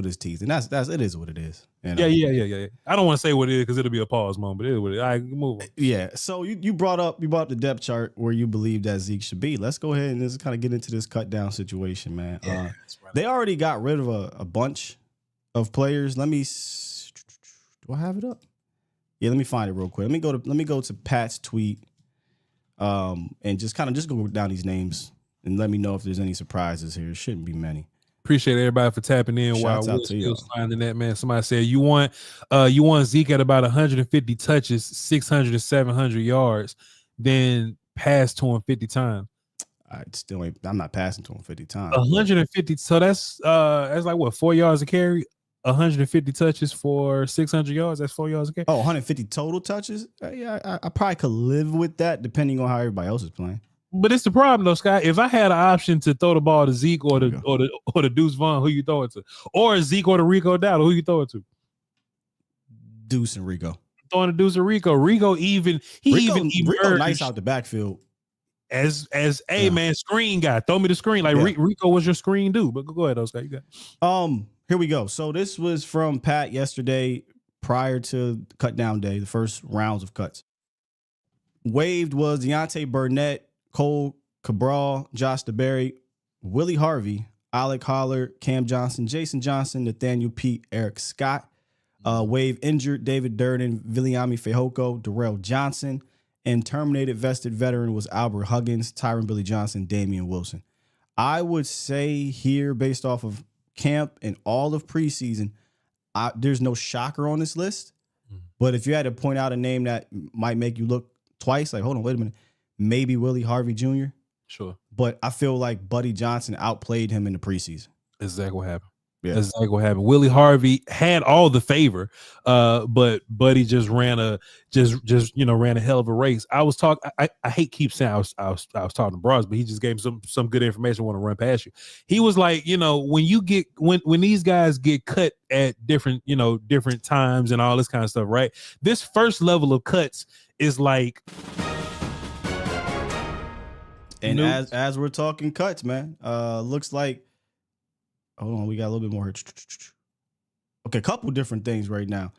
his teeth, and that's it is what it is. You know? Yeah. I don't want to say what it is because it'll be a pause moment, but it is what it is. All right, move on. Yeah. So you brought up the depth chart where you believe that Zeke should be. Let's go ahead and just kind of get into this cut down situation, man. Yeah, they already got rid of a bunch of players. Do I have it up? Yeah, let me find it real quick. Let me go to Pat's tweet, and just go down these names. And let me know if there's any surprises here. It shouldn't be many. Appreciate everybody for tapping in. Shouts while out to you. Finding that, man. Somebody said you want Zeke at about 150 touches, 600 to 700 yards, then pass to him 50 times. I'm not passing to him 50 times. 150. So that's like what, 4 yards a carry. 150 touches for 600 yards. That's 4 yards a carry. Oh, 150 total touches. Yeah, I probably could live with that depending on how everybody else is playing. But it's the problem though, Scott. If I had an option to throw the ball to Zeke or the Deuce Vaughn, who you throw it to? Or Zeke or the Rico Dowdle, who you throw it to? Deuce and Rico. Throwing to Deuce and Rico. Rico nice out the backfield. As a man, screen guy. Throw me the screen. Like Rico was your screen dude. But go ahead, though, Scott. You got it. Here we go. So this was from Pat yesterday prior to cut down day, the first rounds of cuts. Waived was Deontay Burnett, Cole Cabral, Josh DeBerry, Willie Harvey, Alec Holler, Cam Johnson, Jason Johnson, Nathaniel Pete, Eric Scott. Wave injured David Durden, Viliami Fehoko, Darrell Johnson, and terminated vested veteran was Albert Huggins, Tyron Billy Johnson, Damian Wilson. I would say here, based off of camp and all of preseason, there's no shocker on this list. But if you had to point out a name that might make you look twice, like, hold on, wait a minute, maybe Willie Harvey Jr. Sure. But I feel like Buddy Johnson outplayed him in the preseason. Exactly what happened. Yeah. That's exactly what happened. Willie Harvey had all the favor, but Buddy just ran a hell of a race. I was talking. I hate keep saying I was talking to Bros, but he just gave me some good information I want to run past you. He was like, when these guys get cut at different times and all this kind of stuff, right? This first level of cuts is like, and as we're talking cuts, man, looks like. Hold on, we got a little bit more here. Okay, a couple different things right now.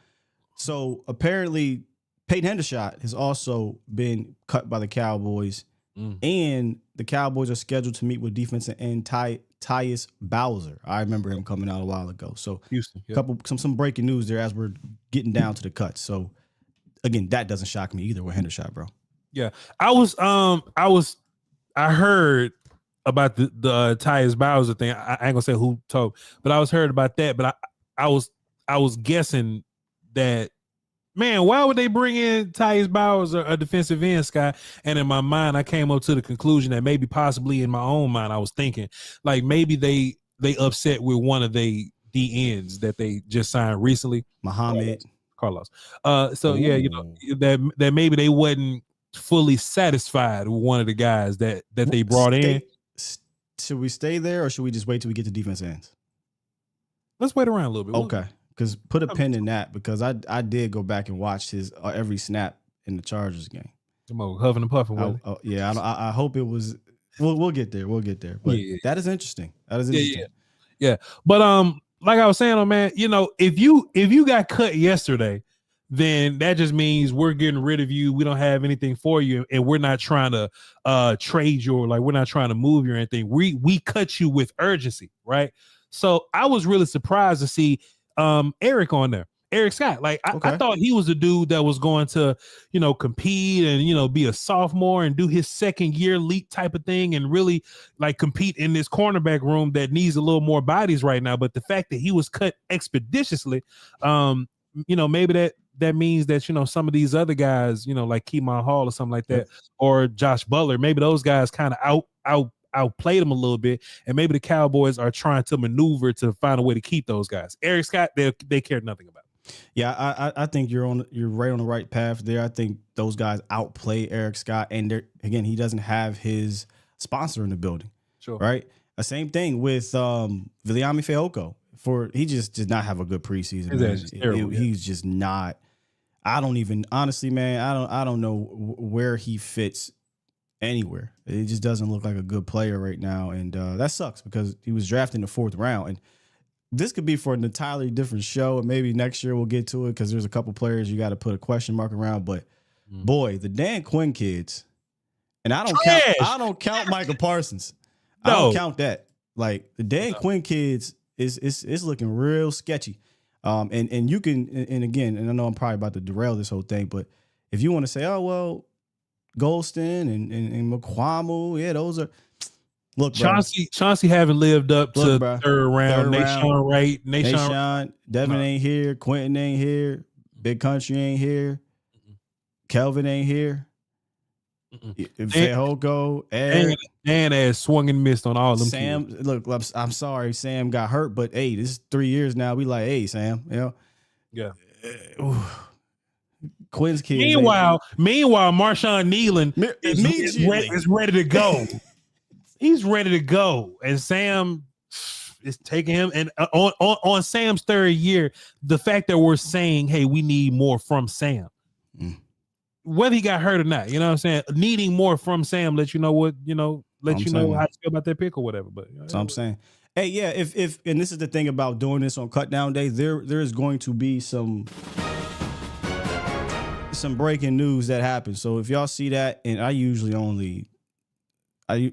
So apparently, Peyton Hendershot has also been cut by the Cowboys, and the Cowboys are scheduled to meet with defensive end Tyus Bowser. I remember him coming out a while ago. So Houston, yeah. some breaking news there as we're getting down to the cuts. So again, that doesn't shock me either with Hendershot, bro. Yeah, I heard about the Tyus Bowser thing. I ain't gonna say who told, but I was heard about that. But I was guessing that, man, why would they bring in Tyus Bowser, a defensive end, Scott? And in my mind, I came up to the conclusion that maybe possibly in my own mind, I was thinking like maybe they upset with one of the ends that they just signed recently, Muhammad Carlos. So yeah, that maybe they wasn't fully satisfied with one of the guys that they brought in. Should we stay there or should we just wait till we get to defense ends? Let's wait around a little bit. Okay, because put a pin in that because I did go back and watch his every snap in the Chargers game. Come on, huffing and puffing. Yeah, I hope it was. We'll get there. We'll get there. But that is interesting. That is interesting. Yeah. But like I was saying, man, if you got cut yesterday, then that just means we're getting rid of you. We don't have anything for you, and we're not trying to trade you or we're not trying to move you or anything. We cut you with urgency, right? So I was really surprised to see Eric on there. Eric Scott. I thought he was a dude that was going to, compete and, be a sophomore and do his second year leap type of thing and really compete in this cornerback room that needs a little more bodies right now. But the fact that he was cut expeditiously, maybe that means that, some of these other guys, like Keemon Hall or something like that, or Josh Butler, maybe those guys kind of outplayed them a little bit. And maybe the Cowboys are trying to maneuver to find a way to keep those guys. Eric Scott, they cared nothing about. Yeah, I think you're right on the right path there. I think those guys outplay Eric Scott. And again, he doesn't have his sponsor in the building. Sure. Right. The same thing with Viliami Fehoko. He just did not have a good preseason. He's just not. I don't even honestly, man. I don't know where he fits anywhere. It just doesn't look like a good player right now, and that sucks because he was drafted in the 4th round. And this could be for an entirely different show, and maybe next year we'll get to it because there's a couple players you got to put a question mark around. But boy, the Dan Quinn kids, and I don't count Michael Parsons. I don't count that. Like the Dan Quinn kids is looking real sketchy. And you can, and again, and I know I'm probably about to derail this whole thing, but if you want to say, oh, well, Golston and McQuamu, yeah, those are, look, Chauncey haven't lived up to third round. Nashawn Wright, Nashawn, Devin ain't here, Quentin ain't here, Big Country ain't here, Kelvin ain't here. Fehoko, and has swung and missed on all them. Sam, kids. Look, I'm sorry, Sam got hurt, but hey, this is 3 years now. We like, hey, Sam, yeah. Quinn's kids. Meanwhile, Marshawn Nealon is ready to go. He's ready to go, and Sam is taking him. And on Sam's 3rd year, the fact that we're saying, hey, we need more from Sam. Whether he got hurt or not, you know what I'm saying? Needing more from Sam let you know how you feel about that pick or whatever. But that's what I'm saying. Hey, yeah, if and this is the thing about doing this on Cutdown Day, there is going to be some breaking news that happens. So if y'all see that, and I usually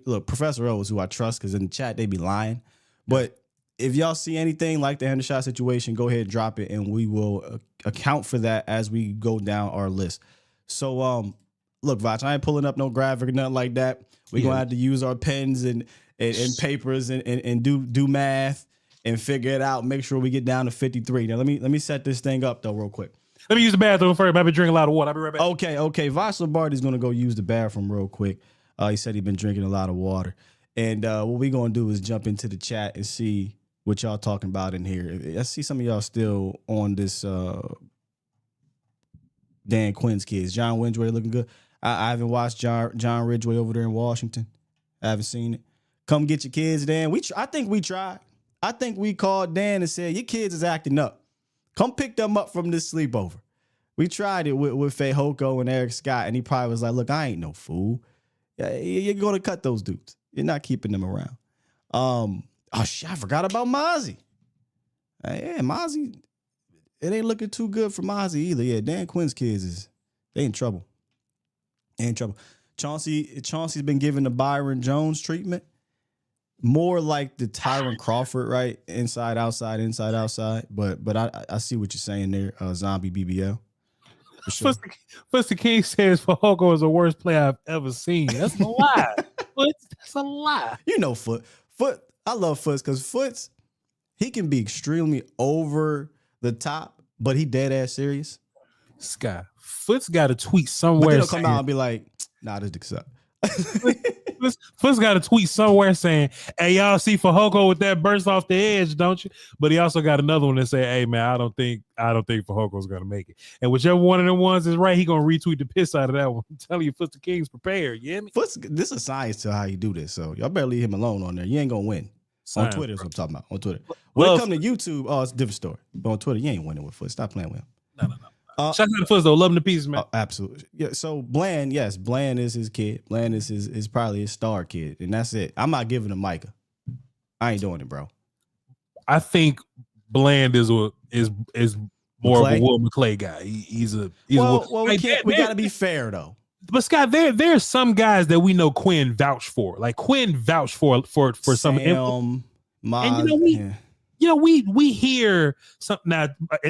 look, Professor O is who I trust because in the chat they be lying. But if y'all see anything like the Hendershot situation, go ahead and drop it, and we will account for that as we go down our list. So look, Voch, I ain't pulling up no graphic or nothing like that. We're gonna have to use our pens and papers and do math and figure it out. Make sure we get down to 53. Now let me set this thing up though real quick. Let me use the bathroom first. I've been drinking a lot of water. I'll be right back. Okay. Voch Lombardi's gonna go use the bathroom real quick. He said he's been drinking a lot of water. And what we're gonna do is jump into the chat and see what y'all talking about in here. I see some of y'all still on this Dan Quinn's kids. John Ridgway looking good. I haven't watched John Ridgway over there in Washington. I haven't seen it. Come get your kids, Dan. I think we tried. I think we called Dan and said, your kids is acting up. Come pick them up from this sleepover. We tried it with Faye Hoko and Eric Scott, and he probably was like, look, I ain't no fool. You're going to cut those dudes. You're not keeping them around. Oh, shit, I forgot about Mozzie. Yeah, Mozzie, it ain't looking too good for Mozzie either. Yeah, Dan Quinn's kids, they in trouble. They in trouble. Chauncey's been given the Byron Jones treatment. More like the Tyron Crawford, right? Inside, outside, inside, outside. But I see what you're saying there, Zombie BBL. For sure. Fuster King says Fahoko is the worst play I've ever seen. That's a lie. That's a lie. You know Foot. I love Foots because Foots, he can be extremely over the top, but he dead ass serious. Scott, Foot's got a tweet somewhere. But he'll come out and be like, nah, this dick suck. Foot's got a tweet somewhere saying, hey, y'all see Fahoko with that burst off the edge, don't you? But he also got another one that say, hey, man, I don't think Fahoko's going to make it. And whichever one of them ones is right, he going to retweet the piss out of that one. I'm telling you, Foot's the King's prepared. You hear me? This is science to how you do this. So y'all better leave him alone on there. You ain't going to win. Science, on Twitter is what I'm talking about. On Twitter. When it come to YouTube, it's a different story. But on Twitter, you ain't winning with Foot. Stop playing with him. No. Shout out to Foots, though. Love him to pieces, man. Absolutely. Yeah. So Bland, yes, Bland is his kid. Bland is probably his star kid, and that's it. I'm not giving him Micah. I ain't doing it, bro. I think Bland is more of a Will McClay guy. He's we got to be fair though. But Scott, there's some guys that we know Quinn vouched for. Like Quinn vouched for some. And we hear something now.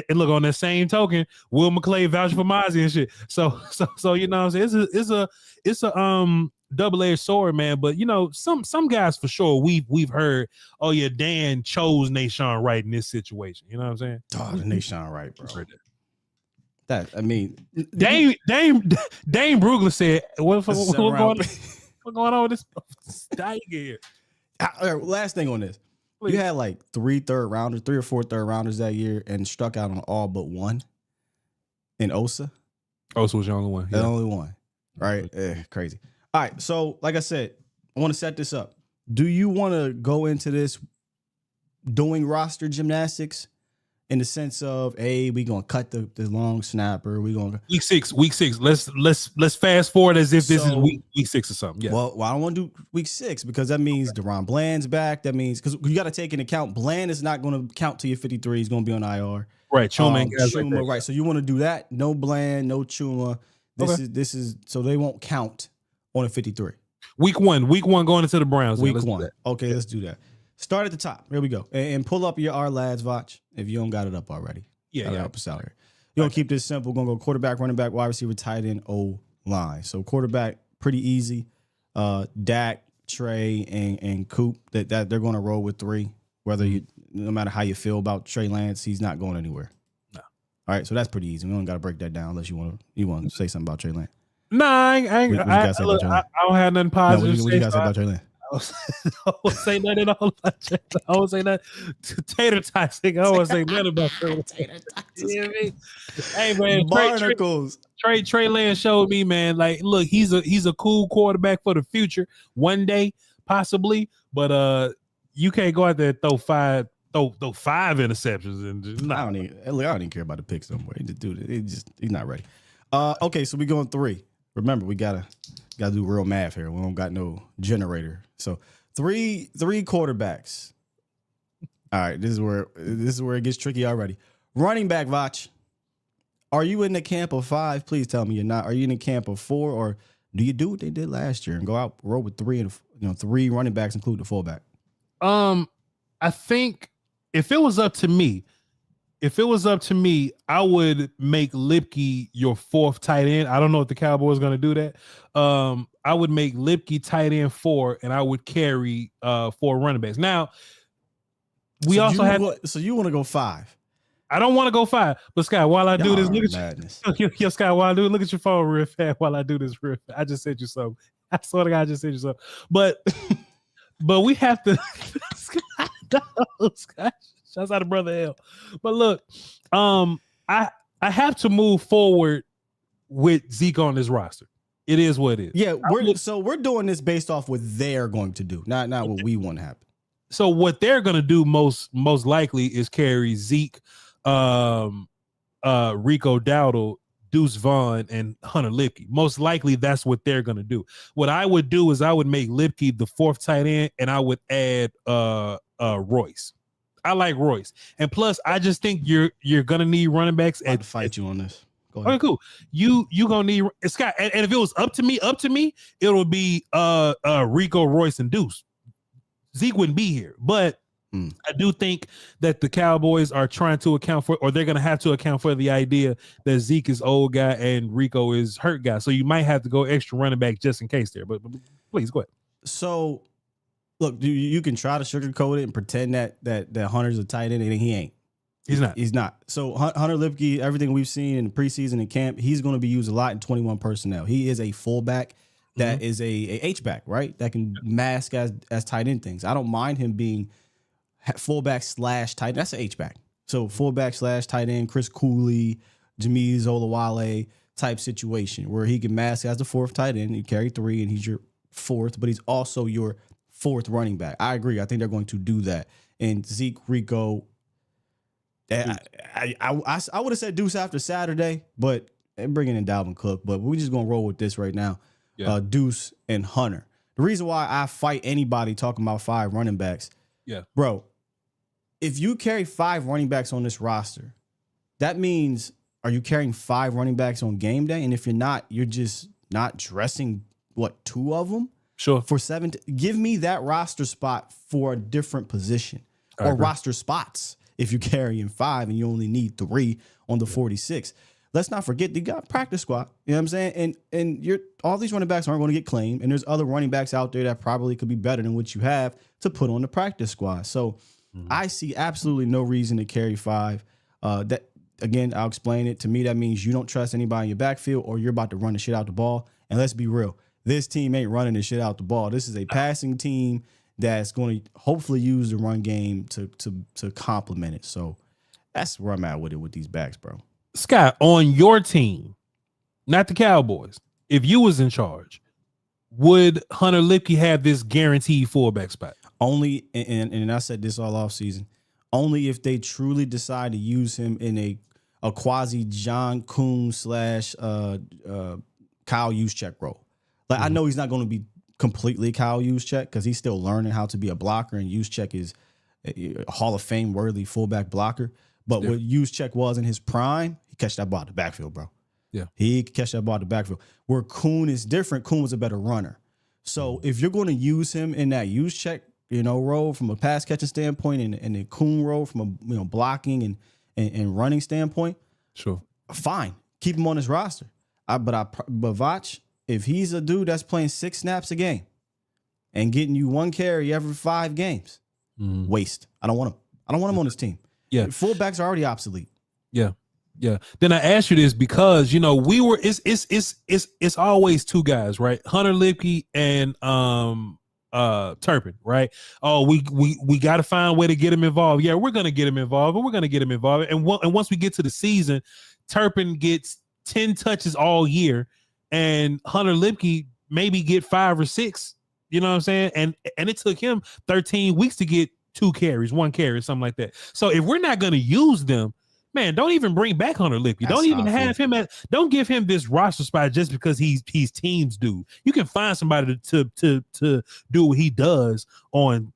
And look, on that same token, Will McClay vouched for Mozzie and shit. So you know what I'm saying? It's a double-edged sword, man. But you know, some guys for sure we've heard, oh yeah, Dan chose Nashawn Wright in this situation. You know what I'm saying? Oh, the Nashawn Wright, bro. That I mean, Dame Brugler said, "What's going on with this dying here?" Last thing on this, please. You had like 3 or 4 third rounders that year, and struck out on all but one. In Osa. Osa was the only one. Yeah. The only one, right? Crazy. All right, so like I said, I want to set this up. Do you want to go into this doing roster gymnastics? In the sense of, hey, we gonna cut the long snapper. We gonna week six. Let's fast forward as if this is week 6 or something. Yeah. Well, I don't want to do week 6 because that means Deron Bland's back. That means because you got to take into account Bland is not going to count to your 53. He's going to be on IR. Right. Chuma, right. So you want to do that? No Bland, no Chuma. This is so they won't count on a 53. Week one going into the Browns. Week 1. Okay, let's do that. Start at the top. Here we go. And pull up your R lads, Voch, if you don't got it up already. Yeah. Help us out here. You're going to keep this simple. Going to go quarterback, running back, wide receiver, tight end, O-line. So quarterback, pretty easy. Dak, Trey, and Coop, that they're going to roll with 3. No matter how you feel about Trey Lance, he's not going anywhere. No. All right, so that's pretty easy. We don't got to break that down unless you want to say something about Trey Lance. Nah, I don't have nothing positive. What you got to say about Trey Lance? I won't say nothing at all about Trey. I won't say nothing. Tater tots. I won't say nothing about Trey. Tater tots. You know what I mean? Hey man, Barnacles. Trey Lance showed me, man. Like, look, he's a cool quarterback for the future, one day possibly. But you can't go out there and throw 5 interceptions and I don't even care about the picks no more. He's not ready. Okay, so we going 3. Remember, we gotta do real math here. We don't got no generator. So 3 quarterbacks. All right, this is where it gets tricky already. Running back, Voch. Are you in the camp of 5? Please tell me you're not. Are you in the camp of 4, or do you do what they did last year and go out roll with 3 and 3 running backs, include the fullback? I think if it was up to me, if it was up to me, I would make Lipke your fourth tight end. I don't know if the Cowboys going to do that. I would make Lipke tight end 4, and I would carry 4 running backs. Now, we so also have. So you want to go 5? I don't want to go 5, but Scott, while I do this, look at yo, Scott, while I do it, look at your phone real fast. While I do this real fast, I just sent you something. I swear to God, I just sent you something. But we have to. Scott, shouts out to Brother L. But look, I have to move forward with Zeke on this roster. It is what it is. Yeah, we're doing this based off what they're going to do, not what we want to happen. So what they're going to do most likely is carry Zeke, Rico Dowdle, Deuce Vaughn, and Hunter Lipke. Most likely that's what they're going to do. What I would do is I would make Lipke the 4th tight end, and I would add Royce. I like Royce. And plus, I just think you're going to need running backs. I'd fight you on this. Go ahead. Okay, cool. You gonna need Scott, and if it was up to me, it would be Rico, Royce, and Deuce. Zeke wouldn't be here, but I do think that the Cowboys are trying to account for, or they're going to have to account for the idea that Zeke is old guy and Rico is hurt guy. So you might have to go extra running back just in case there. But please go ahead. So, look, you can try to sugarcoat it and pretend that Hunter's a tight end, and he ain't. He's not. He's not. So Hunter Lipke, everything we've seen in the preseason and camp, he's going to be used a lot in 21 personnel. He is a fullback. That is a H-back, right? That can mask as tight end things. I don't mind him being fullback / tight end. That's an H-back. So fullback / tight end, Chris Cooley, Jameez Olawale type situation where he can mask as the 4th tight end. He carry 3 and he's your 4th, but he's also your 4th running back. I agree. I think they're going to do that. And Zeke, Rico, I would have said Deuce after Saturday, but and bringing in Dalvin Cook, but we're just going to roll with this right now. Yeah. Deuce and Hunter. The reason why I fight anybody talking about 5 running backs, bro, if you carry 5 running backs on this roster, that means, are you carrying 5 running backs on game day? And if you're not, you're just not dressing, 2 of them? Sure. For 7, give me that roster spot for a different position or roster spots if you're carrying 5 and you only need 3 on the 46. Let's not forget you got practice squad. You know what I'm saying? And all these running backs aren't going to get claimed. And there's other running backs out there that probably could be better than what you have to put on the practice squad. So I see absolutely no reason to carry 5. That again, I'll explain it. To me, that means you don't trust anybody in your backfield or you're about to run the shit out the ball. And let's be real. This team ain't running the shit out the ball. This is a passing team that's going to hopefully use the run game to complement it. So that's where I'm at with it with these backs, bro. Scott, on your team, not the Cowboys, if you was in charge, would Hunter Lipke have this guaranteed fullback spot? Only, and I said this all off season, only if they truly decide to use him in a quasi John Kuhn / Kyle Juszczyk role. Like I know he's not going to be completely Kyle Juszczyk because he's still learning how to be a blocker, and Juszczyk is a Hall of Fame worthy fullback blocker. But what Juszczyk was in his prime, he catch that ball out the backfield, bro. Yeah. He could catch that ball out the backfield. Where Kuhn is different, Kuhn was a better runner. So if you're going to use him in that Juszczyk, role from a pass catching standpoint and the Kuhn role from a blocking and running standpoint, sure. Fine. Keep him on his roster. But Voch, if he's a dude that's playing 6 snaps a game and getting you 1 carry every 5 games, waste. I don't want him. I don't want him on this team. Yeah, fullbacks are already obsolete. Yeah. Then I asked you this because it's always 2 guys, right? Hunter Lipke and Turpin, right? Oh, we got to find a way to get him involved. Yeah, we're gonna get him involved, and we're gonna get him involved. And once we get to the season, Turpin gets 10 touches all year, and Hunter Lipke maybe get 5 or 6. You know what I'm saying? And it took him 13 weeks to get 2 carries, 1 carry, something like that. So if we're not going to use them, man, don't even bring back Hunter Lipke. Don't even have him don't give him this roster spot just because he's teams dude. You can find somebody to do what he does on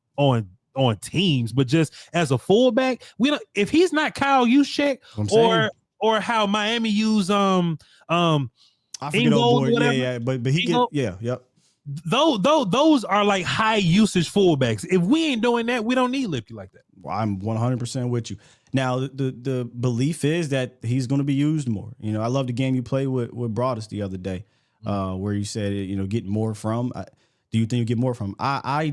teams, but just as a fullback, we don't. If he's not Kyle Juszczyk or how Miami use I forget old boy, but he yep. Those are like high usage fullbacks. If we ain't doing that, we don't need Lipke like that. Well, I'm 100% with you. Now, the belief is that he's going to be used more. You know, I love the game you played with Broadus the other day, where you said, you know, get more from. Do you think you get more from? I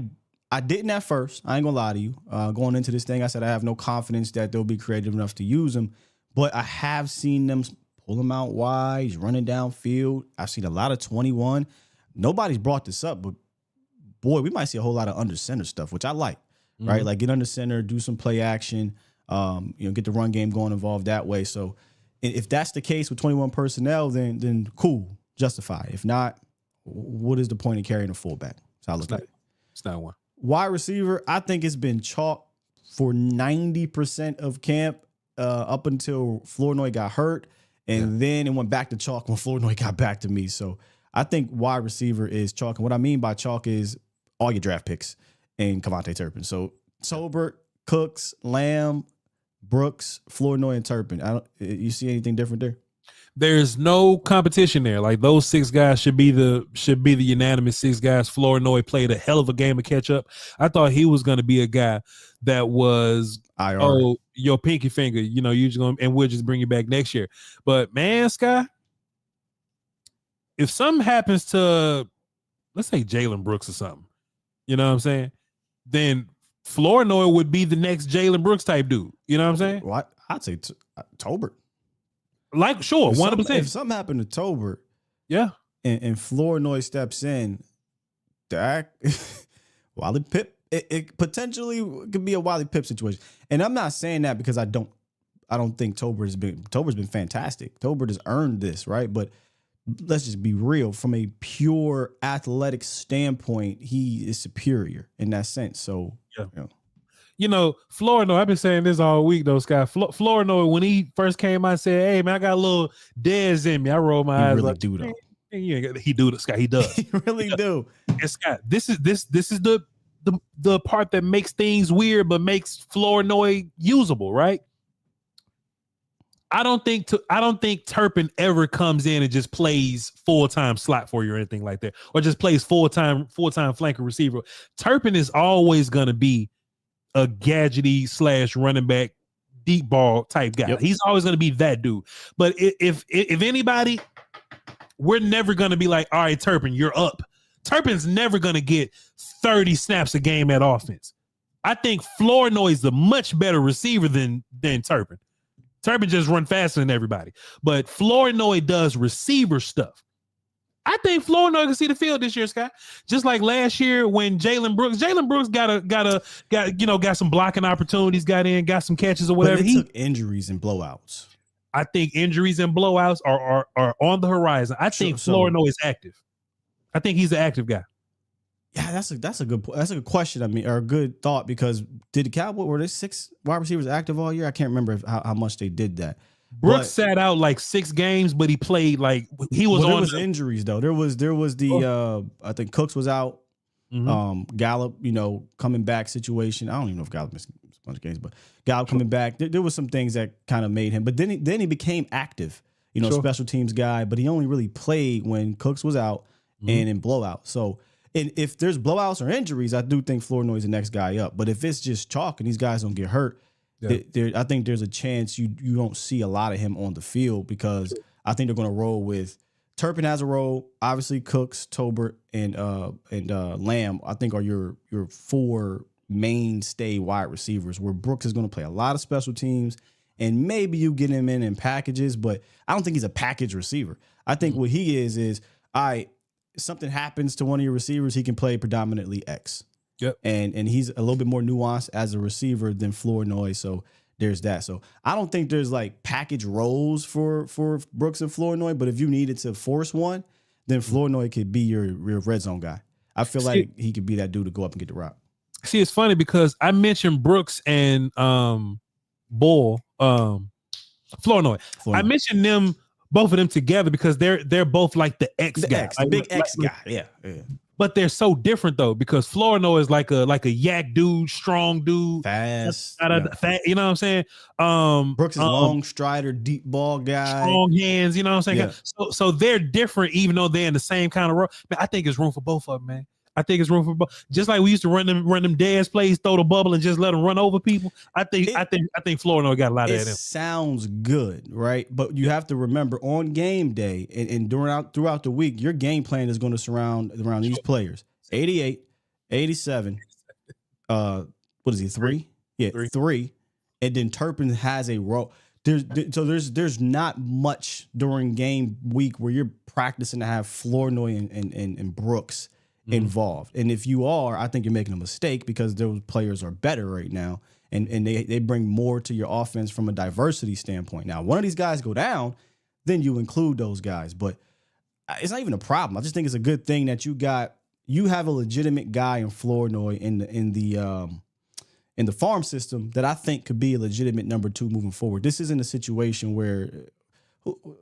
didn't at first. I ain't gonna lie to you. Going into this thing, I said I have no confidence that they'll be creative enough to use him, but I have seen them pull him out wide. He's running downfield. I've seen a lot of 21. Nobody's brought this up, but boy, we might see a whole lot of under center stuff, which I like. Right, like get under center, do some play action. You know, get the run game going involved that way. So if that's the case with 21 personnel, then cool, justify. If not, what is the point of carrying a fullback? So I look at it. It's not one. Wide receiver, I think it's been chalk for 90% of camp up until Flournoy got hurt. And then it went back to chalk when Flournoy got back to me. So I think wide receiver is chalk. And what I mean by chalk is all your draft picks and Kavontae Turpin. So Tolbert, Cooks, Lamb, Brooks, Flournoy, and Turpin. You see anything different there? There's no competition there. Like those 6 guys should be the unanimous 6 guys. Flournoy played a hell of a game of catch up. I thought he was going to be a guy that was your pinky finger. You know, you're just going and we'll just bring you back next year. But man, Sky, if something happens to, let's say Jalen Brooks or something, you know what I'm saying? Then Flournoy would be the next Jalen Brooks type dude. You know what I'm saying? Well, I'd say Tolbert. Like, sure, 100%. If something happened to Tolbert, yeah, and Flournoy steps in, that Wally Pipp, it potentially could be a Wally Pipp situation. And I'm not saying that because I don't think Tolbert's been fantastic. Tolbert has earned this, right? But let's just be real. From a pure athletic standpoint, he is superior in that sense. So, you know, Flournoy, I've been saying this all week, though, Scott. Flournoy, when he first came out and said, hey, man, I got a little Dez in me. I rolled my eyes. Really like, do, though. He do, Scott. He does. He really do. And Scott, this is the part that makes things weird, but makes Flournoy usable, right? I don't think Turpin ever comes in and just plays full-time slot for you or anything like that, or just plays full-time flanker receiver. Turpin is always going to be a gadgety / running back deep ball type guy. Yep. He's always going to be that dude. But if anybody, we're never going to be like, all right, Turpin, you're up. Turpin's never going to get 30 snaps a game at offense. I think Flournoy is the much better receiver than Turpin. Turpin just run faster than everybody. But Flournoy does receiver stuff. I think Flournoy can see the field this year, Scott. Just like last year when Jalen Brooks got some blocking opportunities, got some catches or whatever. But he took injuries and blowouts. I think injuries and blowouts are on the horizon. I think Flournoy is active. I think he's an active guy. Yeah, that's a good question. I mean, or a good thought, because did the Cowboys, were there 6 wide receivers active all year? I can't remember how much they did that. Brooks sat out like 6 games, but he played like he was on. There was injuries though. There was the I think Cooks was out. Mm-hmm. Gallup, coming back situation. I don't even know if Gallup missed a bunch of games, but Gallup coming back. There was some things that kind of made him. But then he became active. Special teams guy. But he only really played when Cooks was out and in blowout. So. And if there's blowouts or injuries, I do think Flournoy is the next guy up. But if it's just chalk and these guys don't get hurt, I think there's a chance you don't see a lot of him on the field, because I think they're going to roll with Turpin has a role. Obviously, Cooks, Tolbert, and Lamb, I think, are your 4 mainstay wide receivers, where Brooks is going to play a lot of special teams, and maybe you get him in packages, but I don't think he's a package receiver. I think what he is something happens to one of your receivers, he can play predominantly X. Yep. And he's a little bit more nuanced as a receiver than Flournoy. So there's that. So I don't think there's like package roles for Brooks and Flournoy, but if you needed to force one, then Flournoy could be your red zone guy. I feel like he could be that dude to go up and get the rock. See, it's funny because I mentioned Brooks and Flournoy. I mentioned them, both of them together, because they're both like the X guy, the big X guy. Yeah. But they're so different though, because Flournoy is like a yak dude, strong dude, fast. You know what I'm saying? Brooks is long strider, deep ball guy, strong hands. You know what I'm saying? Yeah. So they're different, even though they're in the same kind of role. Man, I think there's room for both of them, man. I think it's room for just like we used to run them dance plays, throw the bubble, and just let them run over people. I think Florida got a lot of that. It sounds good, right? But you have to remember on game day and throughout the week, your game plan is going to surround around these players. 88, 87. What is he? 3? Yeah, 3. And then Turpin has a role. There's not much during game week where you're practicing to have Flournoy and Brooks involved. And if you are, I think you're making a mistake because those players are better right now. And they bring more to your offense from a diversity standpoint. Now, one of these guys go down, then you include those guys. But it's not even a problem. I just think it's a good thing that you have a legitimate guy in Flournoy in the farm system that I think could be a legitimate number 2 moving forward. This isn't a situation where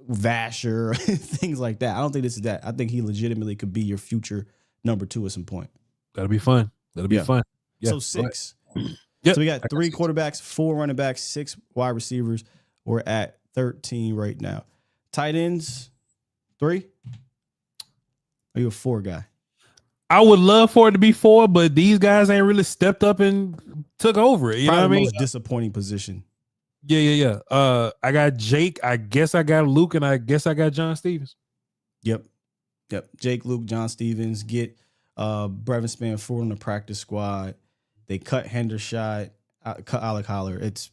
Vasher, things like that. I don't think this is that. I think he legitimately could be your future number 2 at some point. That'll be fun. That'll be fun. Yeah. So 6. Yep. So we got 3 quarterbacks, 4 running backs, 6 wide receivers. We're at 13 right now. Tight ends, 3? Are you a 4 guy? I would love for it to be 4, but these guys ain't really stepped up and took over it. You know what I mean? Most disappointing position. Yeah. I got Jake. I guess I got Luke, and I guess I got John Stevens. Yep. Jake, Luke, John Stevens. Get Brevin Spanford on the practice squad. They cut Hendershot, cut Alec Holler. That's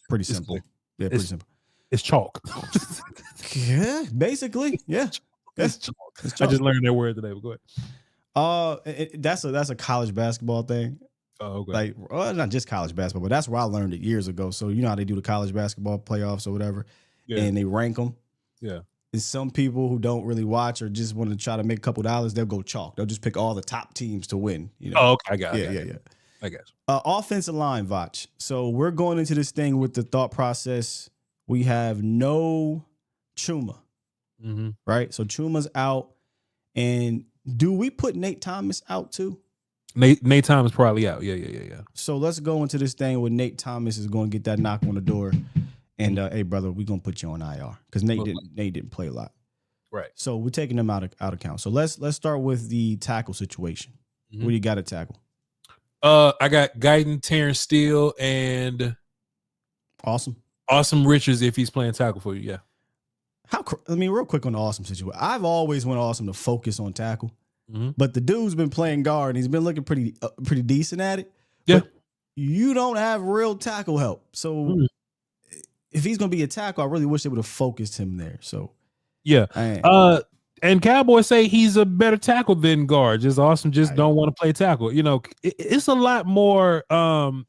pretty simple. Pretty simple. It's chalk. Yeah, basically. Yeah. It's chalk. I just learned that word today, but go ahead. That's a college basketball thing. Oh, okay. Like, well, not just college basketball, but that's where I learned it years ago. So you know how they do the college basketball playoffs or whatever, and they rank them. Yeah. And some people who don't really watch or just want to try to make a couple dollars, they'll go chalk. They'll just pick all the top teams to win. You know? Oh, okay. I got it. Yeah. I got you. Offensive line, Voch. So we're going into this thing with the thought process. We have no Chuma, right? So Chuma's out. And do we put Nate Thomas out too? Nate Thomas probably out. Yeah. So let's go into this thing where Nate Thomas is going to get that knock on the door. And hey, brother, we're gonna put you on IR because Nate didn't play a lot. Right. So we're taking him out of count. So let's start with the tackle situation. What do you got to tackle? I got Guyton, Terrence Steele, and Awesome Richards if he's playing tackle for you. Yeah. Real quick on the Awesome situation. I've always wanted Awesome to focus on tackle, but the dude's been playing guard and he's been looking pretty decent at it. Yeah. But you don't have real tackle help, so. If he's going to be a tackle, I really wish they would have focused him there. So, yeah. And Cowboys say he's a better tackle than guard. Just Awesome. Just don't want to play tackle. You know, it's a lot more.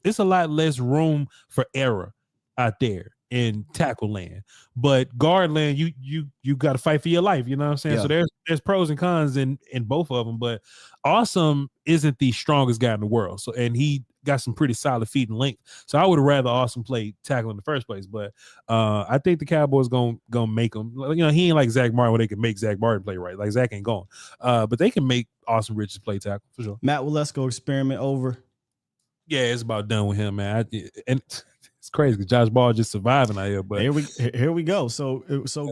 It's a lot less room for error out there in tackle land. But guard land, you got to fight for your life. You know what I'm saying? Yeah. So there's pros and cons in both of them. But Awesome isn't the strongest guy in the world. So and he got some pretty solid feet and length. So I would have rather Awesome play tackle in the first place. But I think the Cowboys gonna make him. You know, he ain't like Zach Martin where they can make Zach Martin play right. Like Zach ain't going. But they can make Awesome Richards play tackle for sure. Matt Waletzko experiment over. Yeah, it's about done with him, man. And it's crazy because Josh Ball just surviving out here. But here we go. So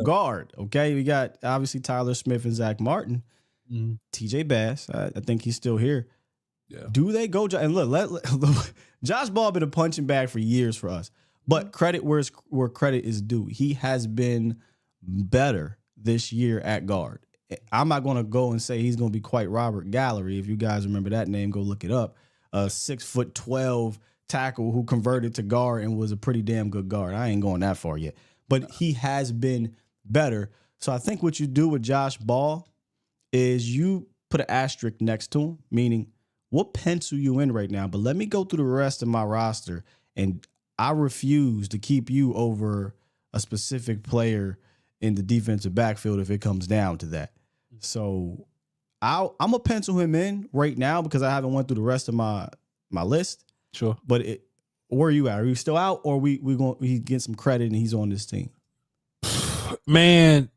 guard. Okay, we got obviously Tyler Smith and Zach Martin. TJ Bass. I think he's still here. Yeah. Do they go? And look, Josh Ball been a punching bag for years for us. But credit where credit is due. He has been better this year at guard. I'm not going to go and say he's going to be quite Robert Gallery. If you guys remember that name, go look it up. 6'12" tackle who converted to guard and was a pretty damn good guard. I ain't going that far yet. But he has been better. So I think what you do with Josh Ball is you put an asterisk next to him, meaning we'll pencil you in right now, but let me go through the rest of my roster, and I refuse to keep you over a specific player in the defensive backfield if it comes down to that. So I'm going to pencil him in right now because I haven't went through the rest of my list. Sure. But where are you at? Are you still out, or he get some credit and he's on this team? Man,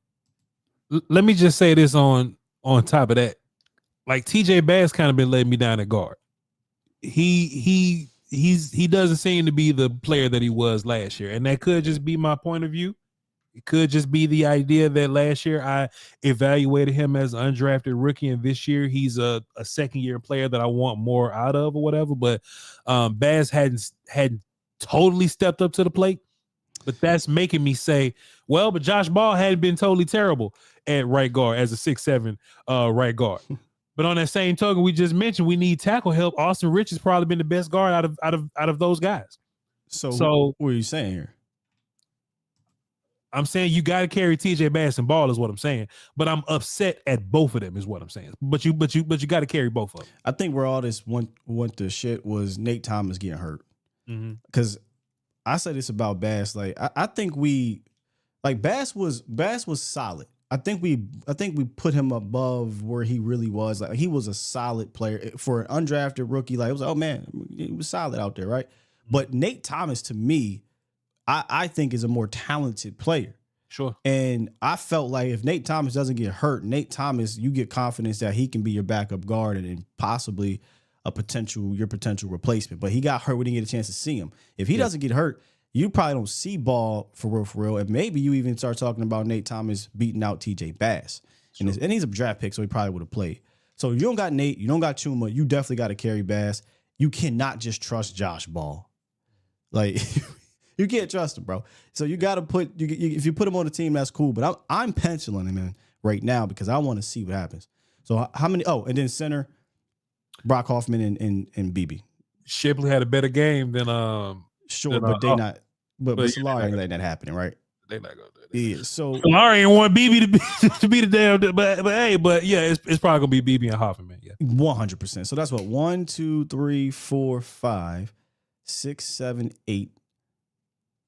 let me just say this on top of that. Like TJ Bass kind of been letting me down at guard. He doesn't seem to be the player that he was last year, and that could just be my point of view. It could just be the idea that last year I evaluated him as an undrafted rookie, and this year he's a second-year player that I want more out of or whatever. But Baz hadn't totally stepped up to the plate. But that's making me say, well, but Josh Ball hadn't been totally terrible at right guard as a 6'7" right guard. But on that same token, we just mentioned we need tackle help. Austin Rich has probably been the best guard out of those guys. So what are you saying here? I'm saying you got to carry TJ Bass and Ball is what I'm saying. But I'm upset at both of them is what I'm saying. But you got to carry both of them. I think where all this went to shit was Nate Thomas getting hurt. Because I said this about Bass. Like I think Bass was solid. I think we put him above where he really was. Like he was a solid player for an undrafted rookie. Like it was like, oh man, he was solid out there, right? But Nate Thomas, to me, I think is a more talented player. Sure. And I felt like if Nate Thomas doesn't get hurt, Nate Thomas, you get confidence that he can be your backup guard and possibly your potential replacement. But he got hurt. We didn't get a chance to see him. If he doesn't get hurt, you probably don't see Ball for real. And maybe you even start talking about Nate Thomas beating out TJ Bass. Sure. And he's a draft pick, so he probably would have played. So you don't got Nate, you don't got Chuma, you definitely got to carry Bass. You cannot just trust Josh Ball. Like you can't trust him, bro. So you got to if you put him on the team, that's cool. But I'm penciling him in right now because I want to see what happens. So how many? Oh, and then center, Brock Hoffman and BB. Shipley had a better game than Sure, but they not. But Solari ain't letting that happen, right? They not gonna do that. Yeah. So Solari ain't want BB to be the damn. But yeah, it's probably gonna be BB and Hoffman, man. Yeah, 100%. So that's what 1, 2, 3, 4, 5, 6, 7, 8,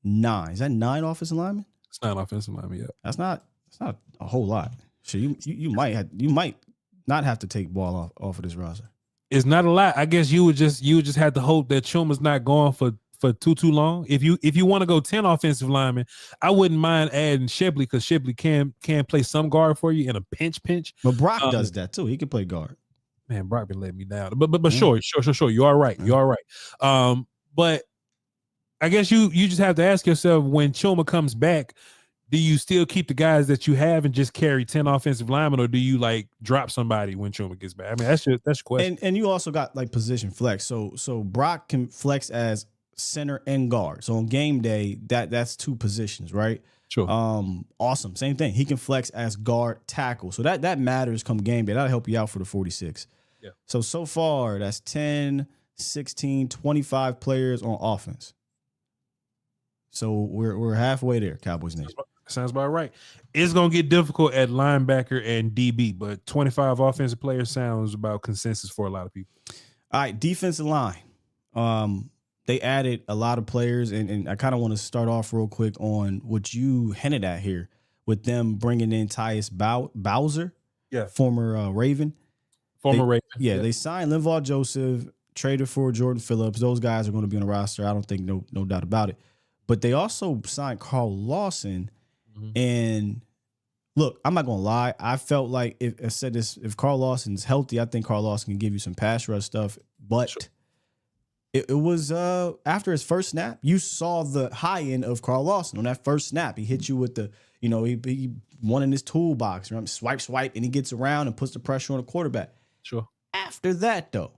9. Is that 9 offensive linemen? It's 9 offensive linemen. Yeah, that's not a whole lot. So you might not have to take Ball off of this roster. It's not a lot. I guess you would just have to hope that Chuma's not going for too long. If you want to go 10 offensive linemen, I wouldn't mind adding Shipley because Shipley can play some guard for you in a pinch. But Brock does that too. He can play guard. Man, Brock been letting me down. But sure. You are right. You are right. But I guess you just have to ask yourself when Chuma comes back, do you still keep the guys that you have and just carry 10 offensive linemen, or do you like drop somebody when Chuma gets back? I mean, that's your question. And you also got like position flex. So Brock can flex as center and guard. So on game day, that's 2 positions, right? Sure. Awesome. Same thing. He can flex as guard tackle. So that matters come game day. That'll help you out for the 46. Yeah. So far, that's 10, 16, 25 players on offense. So we're halfway there, Cowboys Nation. Sounds about right. It's gonna get difficult at linebacker and DB, but 25 offensive players sounds about consensus for a lot of people. All right, defensive line. They added a lot of players, and I kind of want to start off real quick on what you hinted at here with them bringing in Tyus Bowser, former Raven. Raven. Yeah, they signed Linval Joseph, traded for Jordan Phillips. Those guys are going to be on the roster. I don't think no doubt about it. But they also signed Carl Lawson. And look, I'm not going to lie. I felt like if Carl Lawson's healthy, I think Carl Lawson can give you some pass rush stuff. But it was after his first snap, you saw the high end of Carl Lawson on that first snap. He hit you with the, he one in his toolbox, right? Swipe, and he gets around and puts the pressure on the quarterback. Sure. After that, though,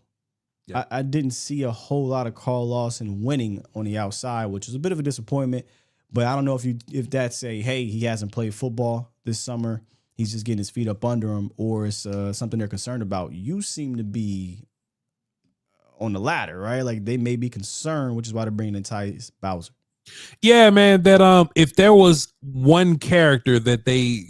I didn't see a whole lot of Carl Lawson winning on the outside, which was a bit of a disappointment. But I don't know if that's he hasn't played football this summer, he's just getting his feet up under him, or it's something they're concerned about. You seem to be on the latter, right? Like they may be concerned, which is why they're bringing in Tyus Bowser. Yeah, man. That if there was one character that they,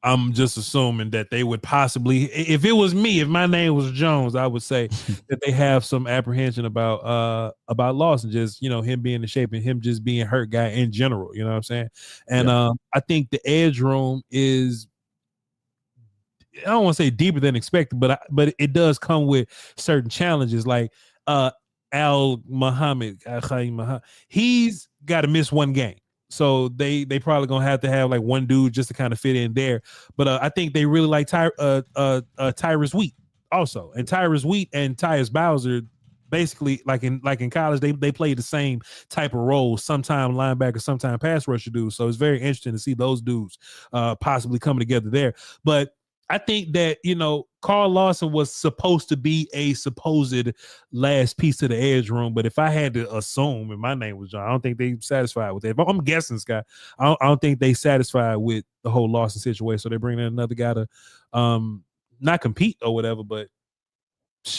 I'm just assuming that they would possibly, if it was me, if my name was Jones, I would say that they have some apprehension about Lawson, just, him being in shape and him just being a hurt guy in general, you know what I'm saying? And I think the edge room is, I don't want to say deeper than expected, but it does come with certain challenges. Like Muhammad, he's got to miss one game. So they probably gonna have to have like one dude just to kind of fit in there. But I think they really like Tyrus Wheat also, and Tyrus Wheat and Tyus Bowser basically like in college, they play the same type of roles, sometime linebacker, sometime pass rusher dudes. So it's very interesting to see those dudes possibly coming together there. But I think that, Carl Lawson was supposed to be a supposed last piece to the edge room. But if I had to assume, and my name was John, I don't think they satisfied with that. But I'm guessing, Scott, I don't think they satisfied with the whole Lawson situation. So they bring in another guy to not compete or whatever. But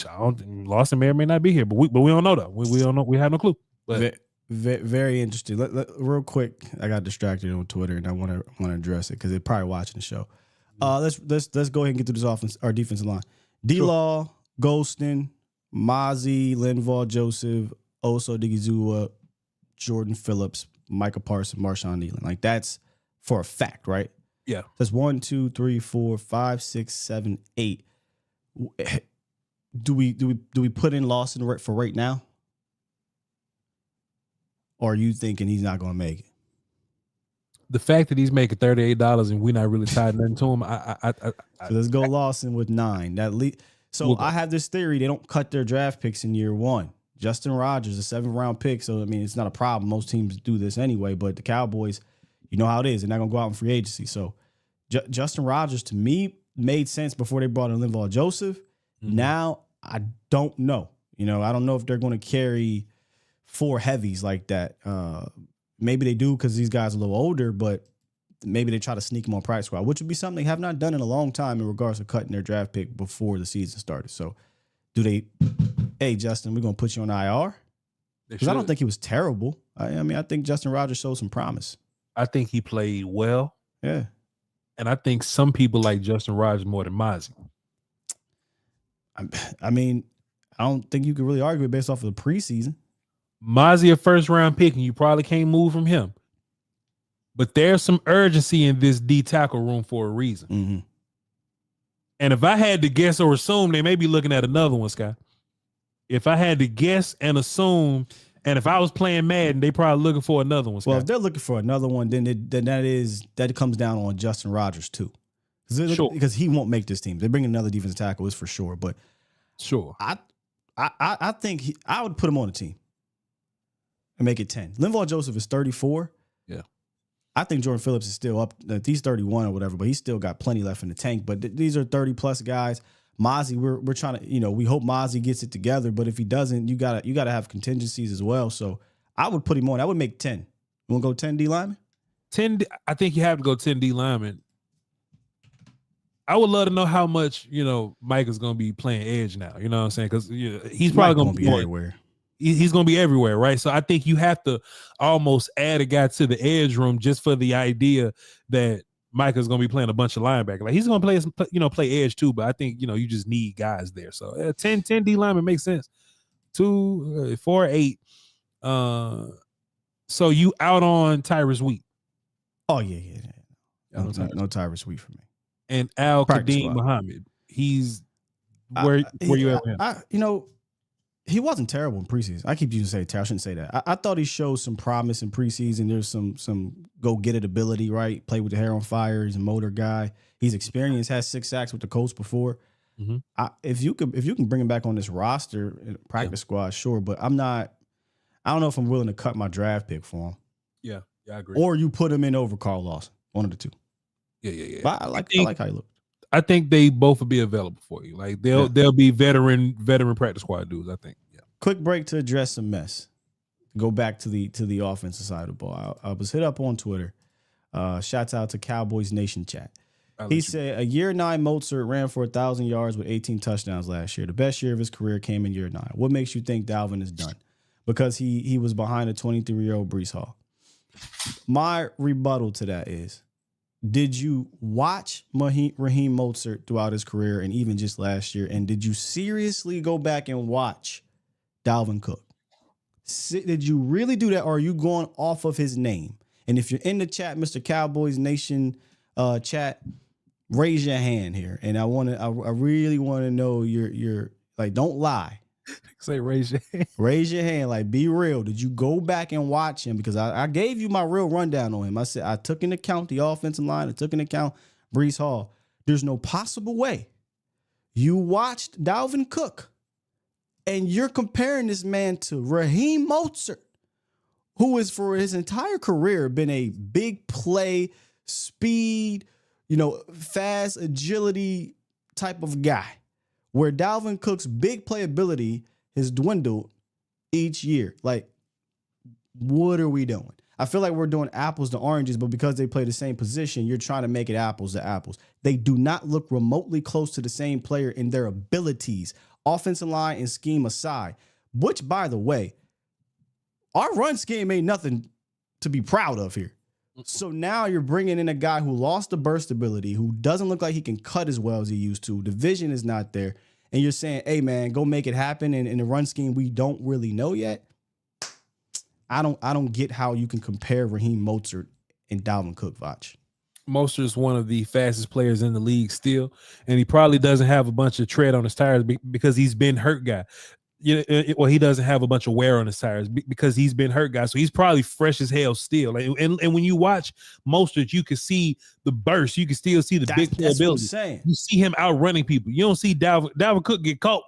I don't think Lawson may or may not be here. But we don't know, though. We don't know. We have no clue. But very interesting. Real quick, I got distracted on Twitter, and I want to address it because they're probably watching the show. Let's go ahead and get through this defensive line. D-Law, Golston, Mozzie, Linval Joseph, Oso Digizua, Jordan Phillips, Micah Parsons, Marshawn Nealon. Like, that's for a fact, right? Yeah. That's 1, 2, 3, 4, 5, 6, 7, 8. Do we put in Lawson for right now? Or are you thinking he's not going to make it? The fact that he's making $38 and we're not really tied nothing to him, so let's go Lawson with 9. So I have this theory: they don't cut their draft picks in year 1. Justin Rogers, a 7th-round pick, so I mean it's not a problem. Most teams do this anyway, but the Cowboys, you know how it is. They're not gonna go out in free agency. So Justin Rogers to me made sense before they brought in Linval Joseph. Mm-hmm. Now I don't know. I don't know if they're going to carry 4 heavies like that. Maybe they do because these guys are a little older, but maybe they try to sneak them on practice squad, which would be something they have not done in a long time in regards to cutting their draft pick before the season started. So do they, hey, Justin, we're going to put you on IR? Because I don't think he was terrible. I think Justin Rogers showed some promise. I think he played well. Yeah. And I think some people like Justin Rogers more than Mozzie. I don't think you can really argue it based off of the preseason. Mozzie a 1st-round pick, and you probably can't move from him. But there's some urgency in this D tackle room for a reason. Mm-hmm. And if I had to guess or assume, they may be looking at another one, Scott. If I had to guess and assume, and if I was playing Madden, they probably looking for another one, Scott. Well, if they're looking for another one, then that comes down on Justin Rogers too. Sure. Because he won't make this team. They're bringing another defensive tackle, is for sure. But sure, I think I would put him on the team and make it 10. Linval Joseph is 34. Yeah. I think Jordan Phillips is still up. He's 31 or whatever, but he's still got plenty left in the tank. But these are 30-plus guys. Mozzie, we're trying to, we hope Mozzie gets it together. But if he doesn't, you gotta have contingencies as well. So I would put him on. I would make 10. You want to go 10 D lineman? 10. I think you have to go 10 D lineman. I would love to know how much Mike is going to be playing edge now. You know what I'm saying? Because he's probably going to be everywhere. He's going to be everywhere, right? So I think you have to almost add a guy to the edge room just for the idea that Mike is going to be playing a bunch of linebacker. Like he's going to play edge too, but I think you just need guys there. So 10 D lineman makes sense. 2, 4, 8. So you out on Tyrus Wheat? Oh yeah. No Tyrus Wheat for me. And Al Kadeem Muhammad, he's where you at with him? He wasn't terrible in preseason. I keep using say terrible. I shouldn't say that. I thought he showed some promise in preseason. There's some go get it ability, right? Play with the hair on fire. He's a motor guy. He's experienced. Has 6 sacks with the Colts before. Mm-hmm. If you can bring him back on this roster in practice squad, sure. But I'm not. I don't know if I'm willing to cut my draft pick for him. Yeah, I agree. Or you put him in over Carl Lawson, one of the two. Yeah. But I like how he looked. I think they both will be available for you. Like they'll be veteran practice squad dudes. I think. Yeah. Quick break to address some mess. Go back to the offensive side of the ball. I was hit up on Twitter. Shouts out to Cowboys Nation chat. He said a year 9 Mozart ran for 1,000 yards with 18 touchdowns last year. The best year of his career came in year 9. What makes you think Dalvin is done? Because he was behind a 23-year-old Breece Hall. My rebuttal to that is, did you watch Raheem Mozart throughout his career and even just last year? And did you seriously go back and watch Dalvin Cook? Did you really do that? Or are you going off of his name? And if you're in the chat, Mr. Cowboys Nation chat, raise your hand here. And I really want to know your like, don't lie. Say raise your hand. Raise your hand. Like, be real. Did you go back and watch him? Because I gave you my real rundown on him. I said I took into account the offensive line. I took into account Breece Hall. There's no possible way you watched Dalvin Cook And you're comparing this man to Raheem Mostert, who is for his entire career been a big play, speed, fast agility type of guy, where Dalvin Cook's big playability has dwindled each year. Like, what are we doing? I feel like we're doing apples to oranges, but because they play the same position, you're trying to make it apples to apples. They do not look remotely close to the same player in their abilities, offensive line and scheme aside, which, by the way, our run scheme ain't nothing to be proud of here. So now you're bringing in a guy who lost the burst ability, who doesn't look like he can cut as well as he used to. The vision is not there. And you're saying, hey, man, go make it happen. And in the run scheme, we don't really know yet. I don't get how you can compare Raheem Mostert and Dalvin Cook, Voch. Mostert is one of the fastest players in the league still, and he probably doesn't have a bunch of tread on his tires because he's been hurt guy. He doesn't have a bunch of wear on his tires because he's been hurt guy. So he's probably fresh as hell still. And when you watch Mostert, you can see the burst. You can still see the big playability. You see him outrunning people. You don't see Dalvin Cook get caught.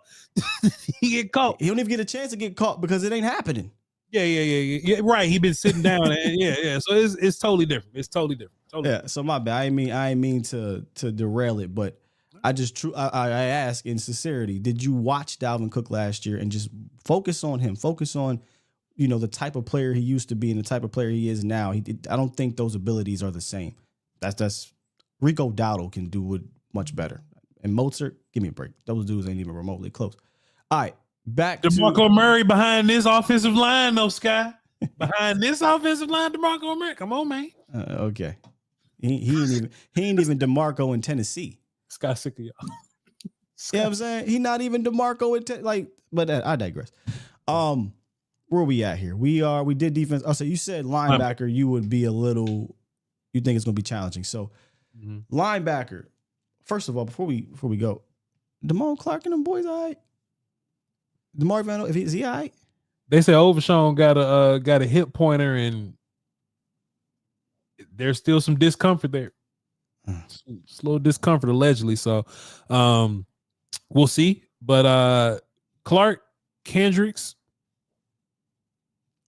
He get caught. He don't even get a chance to get caught because it ain't happening. Yeah. Right. He been sitting down. And So it's totally different. It's totally different. Yeah. So my bad. I ain't mean to derail it, but I ask in sincerity, did you watch Dalvin Cook last year and just focus on him? Focus on, the type of player he used to be and the type of player he is now. I don't think those abilities are the same. That's Rico Dowdle can do it much better. And Mostert, give me a break. Those dudes ain't even remotely close. All right. Back DeMarco Murray behind this offensive line, though, Sky. Behind this offensive line, DeMarco Murray. Come on, man. Okay. He ain't even DeMarco in Tennessee. Sky sick of y'all. You know what I'm saying? He not even DeMarco in but I digress. Where are we at here? We did defense. Oh, so you said linebacker, you would be you think it's gonna be challenging. So linebacker, first of all, before we go, Damone Clark and them boys, all right? DeMar Van, is he all right? They say Overshawn got a hip pointer and there's still some discomfort there. Slow discomfort allegedly. So we'll see. But Clark, Kendricks,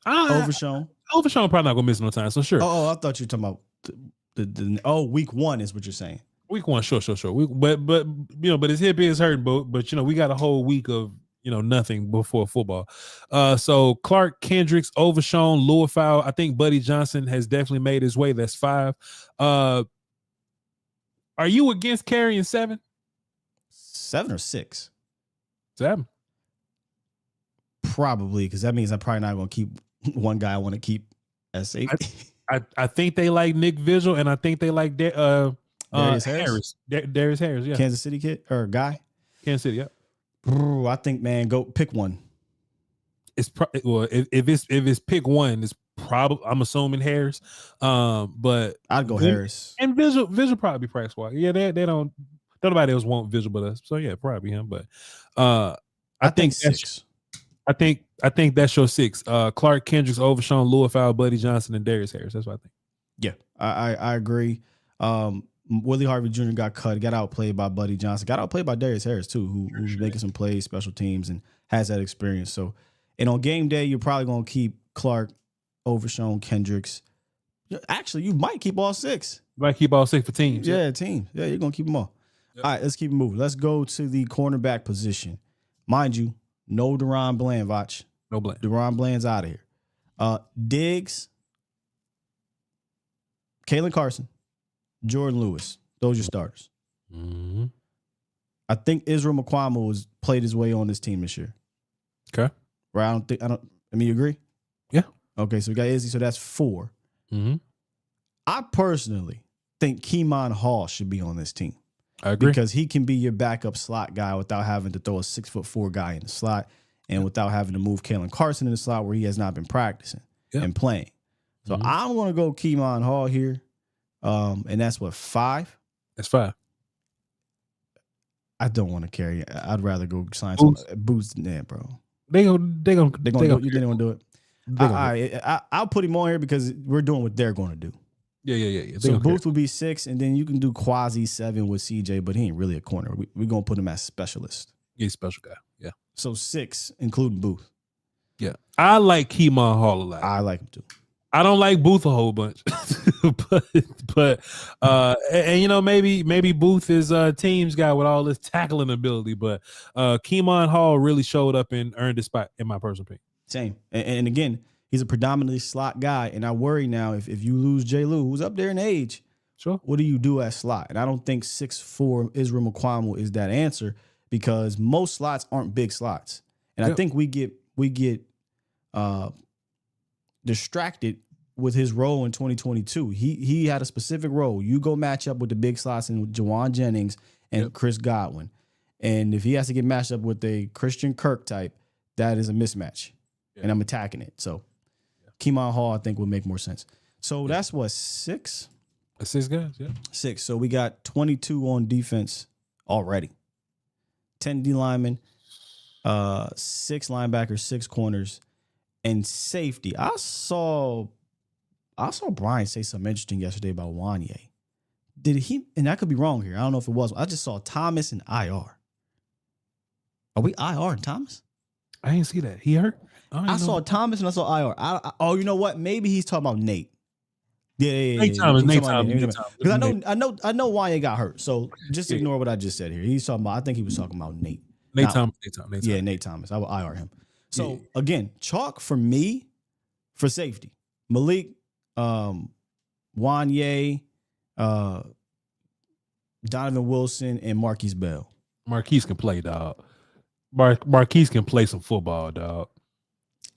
Overshawn probably not gonna miss no time. So sure. Oh, I thought you were talking about the week 1 is what you're saying. Week 1, sure. But his hip is hurting. But we got a whole week of nothing before football. So Clark, Kendricks, Overshawn, Louisville. I think Buddy Johnson has definitely made his way. That's 5. Are you against carrying 7? 7 or 6? 7. Probably, because that means I'm probably not going to keep one guy I want to keep as safety. I think they like Nick Vigil, and I think they like Darius Harris. Darius Harris, yeah. Kansas City kid or guy? Kansas City, yeah. Bro, I think, man, go pick one. It's if it's pick one, it's probably, I'm assuming Harris. But I'd go Harris. And Vigil probably be practice squad. Yeah, they don't. Nobody else want Vigil but us. So yeah, probably him. But I think 6. I think that's your 6. Clark, Kendricks, Overshawn, Louisville, Buddy Johnson, and Darius Harris. That's what I think. Yeah, I agree. Willie Harvey Jr. got cut, got outplayed by Buddy Johnson, got outplayed by Darius Harris too, who's making some plays, special teams, and has that experience. So, and on game day, you're probably gonna keep Clark, Overshawn, Kendricks. Actually, you might keep all 6. Might keep all 6 for teams. Yeah, team. Yeah, you're gonna keep them all. Yep. All right, let's keep it moving. Let's go to the cornerback position. Mind you, no Deron Bland, Voch. No Bland. Deron Bland's out of here. Diggs, Kalen Carson, Jordan Lewis. Those are your starters. Mm-hmm. I think Israel Mukuamu has played his way on this team this year. Okay. Right? You agree? Yeah. Okay, so we got Izzy, so that's 4. Mm-hmm. I personally think Keemon Hall should be on this team. I agree. Because he can be your backup slot guy without having to throw a 6'4" guy in the slot and without having to move Kalen Carson in the slot where he has not been practicing and playing. So I'm going to go Keemon Hall here. And that's what, 5? That's 5. I don't want to carry it. I'd rather go sign some boots than that, bro. They're gonna do it. I'll put him on here because we're doing what they're going to do. Yeah. So Booth would be 6, and then you can do quasi 7 with CJ, but he ain't really a corner. We're going to put him as specialist. He's a special guy. Yeah. So 6, including Booth. Yeah, I like Keemon Hall a lot. I like him too. I don't like Booth a whole bunch, but and you know, maybe Booth is a team's guy with all this tackling ability, but Keemon Hall really showed up and earned his spot in my personal opinion. Same. And again, he's a predominantly slot guy, and I worry now if you lose J. Lou, who's up there in age, sure, what do you do at slot? And I don't think 6'4" Israel Mukuamu is that answer because most slots aren't big slots, and I think we get distracted with his role in 2022. He had a specific role. You go match up with the big slots and Jawan Jennings and Chris Godwin. And if he has to get matched up with a Christian Kirk type, that is a mismatch. Yeah. And I'm attacking it. So Keemon Hall, I think, would make more sense. So that's what, 6? 6 guys, 6. So we got 22 on defense already. 10 D linemen, 6 linebackers, 6 corners, and safety. I saw Brian say something interesting yesterday about Wanye. Did he? And I could be wrong here. I don't know if it was. I just saw Thomas and IR. Are we IR and Thomas? I didn't see that. He hurt? I saw Thomas and I saw IR. Oh, you know what? Maybe he's talking about Nate. Yeah. Nate Thomas. Because I know Wanye got hurt. So just ignore what I just said here. He's talking about. I think he was talking about Nate. Nate Thomas. Yeah, Nate Thomas. I will IR him. So again, chalk for me for safety. Malik, Wanye, Donovan Wilson, and Marquise Bell. Marquise can play, dog. Marquise can play some football, dog.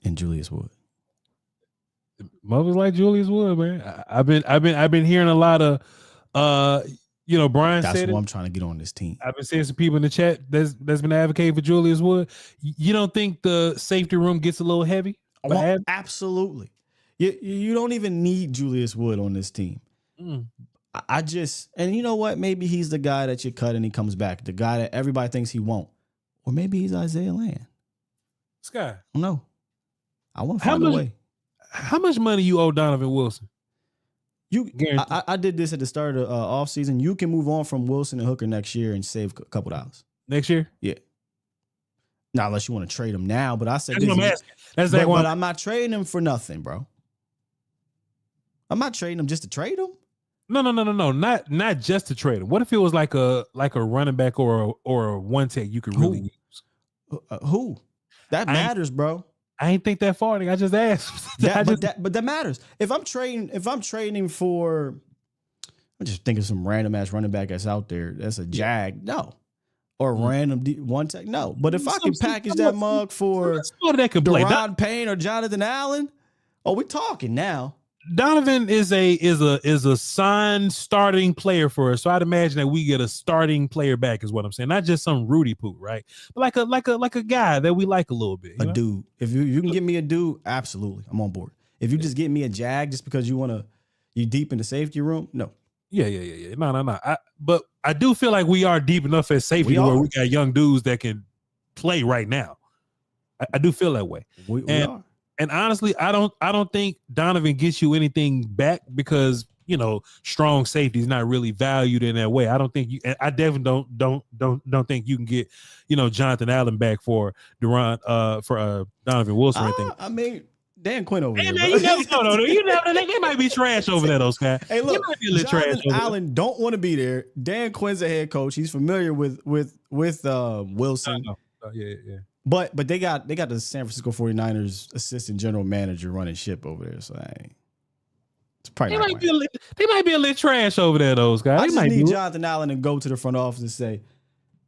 And Julius Wood. Mothers like Julius Wood, man. I've been hearing a lot of Brian That's said why it. I'm trying to get on this team. I've been seeing some people in the chat that's been advocating for Julius Wood. You don't think the safety room gets a little heavy? Well, absolutely. You don't even need Julius Wood on this team. And you know what? Maybe he's the guy that you cut and he comes back. The guy that everybody thinks he won't. Or maybe he's Isaiah Land. Sky. I don't know. I want to find a way. How much money you owe Donovan Wilson? I did this at the start of offseason. You can move on from Wilson and Hooker next year and save a couple dollars. Next year? Yeah. Not unless you want to trade him now, but I said that's this. What I'm asking. That's but I'm not trading him for nothing, bro. I'm not trading him just to trade him. No. Not just to trade him. What if it was like a running back or a one tech you could really use? Who? That matters, bro. I ain't think that far. I just asked. But that matters. If I'm trading for, I'm just thinking some random ass running back that's out there. That's a jag. No. Or random one tech. No. But if I can package that mug for Deron Payne or Jonathan Allen, we talking now. Donovan is a signed starting player for us, so I'd imagine that we get a starting player back, is what I'm saying. Not just some Rudy Poo, right? But like a guy that we like a little bit. Dude. If you can get me a dude, absolutely, I'm on board. If you just get me a jag just because you deep in the safety room, no. Yeah. No. But I do feel like we are deep enough at safety where we got young dudes that can play right now. I do feel that way. We are. And honestly, I don't think Donovan gets you anything back because strong safety is not really valued in that way. I don't think I definitely don't think you can get Jonathan Allen back for Donovan Wilson or anything. I mean, Dan Quinn over there. Man, you never they might be trash over there, those guys. Hey, look, Jonathan Allen don't want to be there. Dan Quinn's a head coach. He's familiar with Wilson. Yeah. But they got the San Francisco 49ers assistant general manager running ship over there. So it's probably they might be a little trash over there, those guys. I just need Jonathan Allen to go to the front office and say,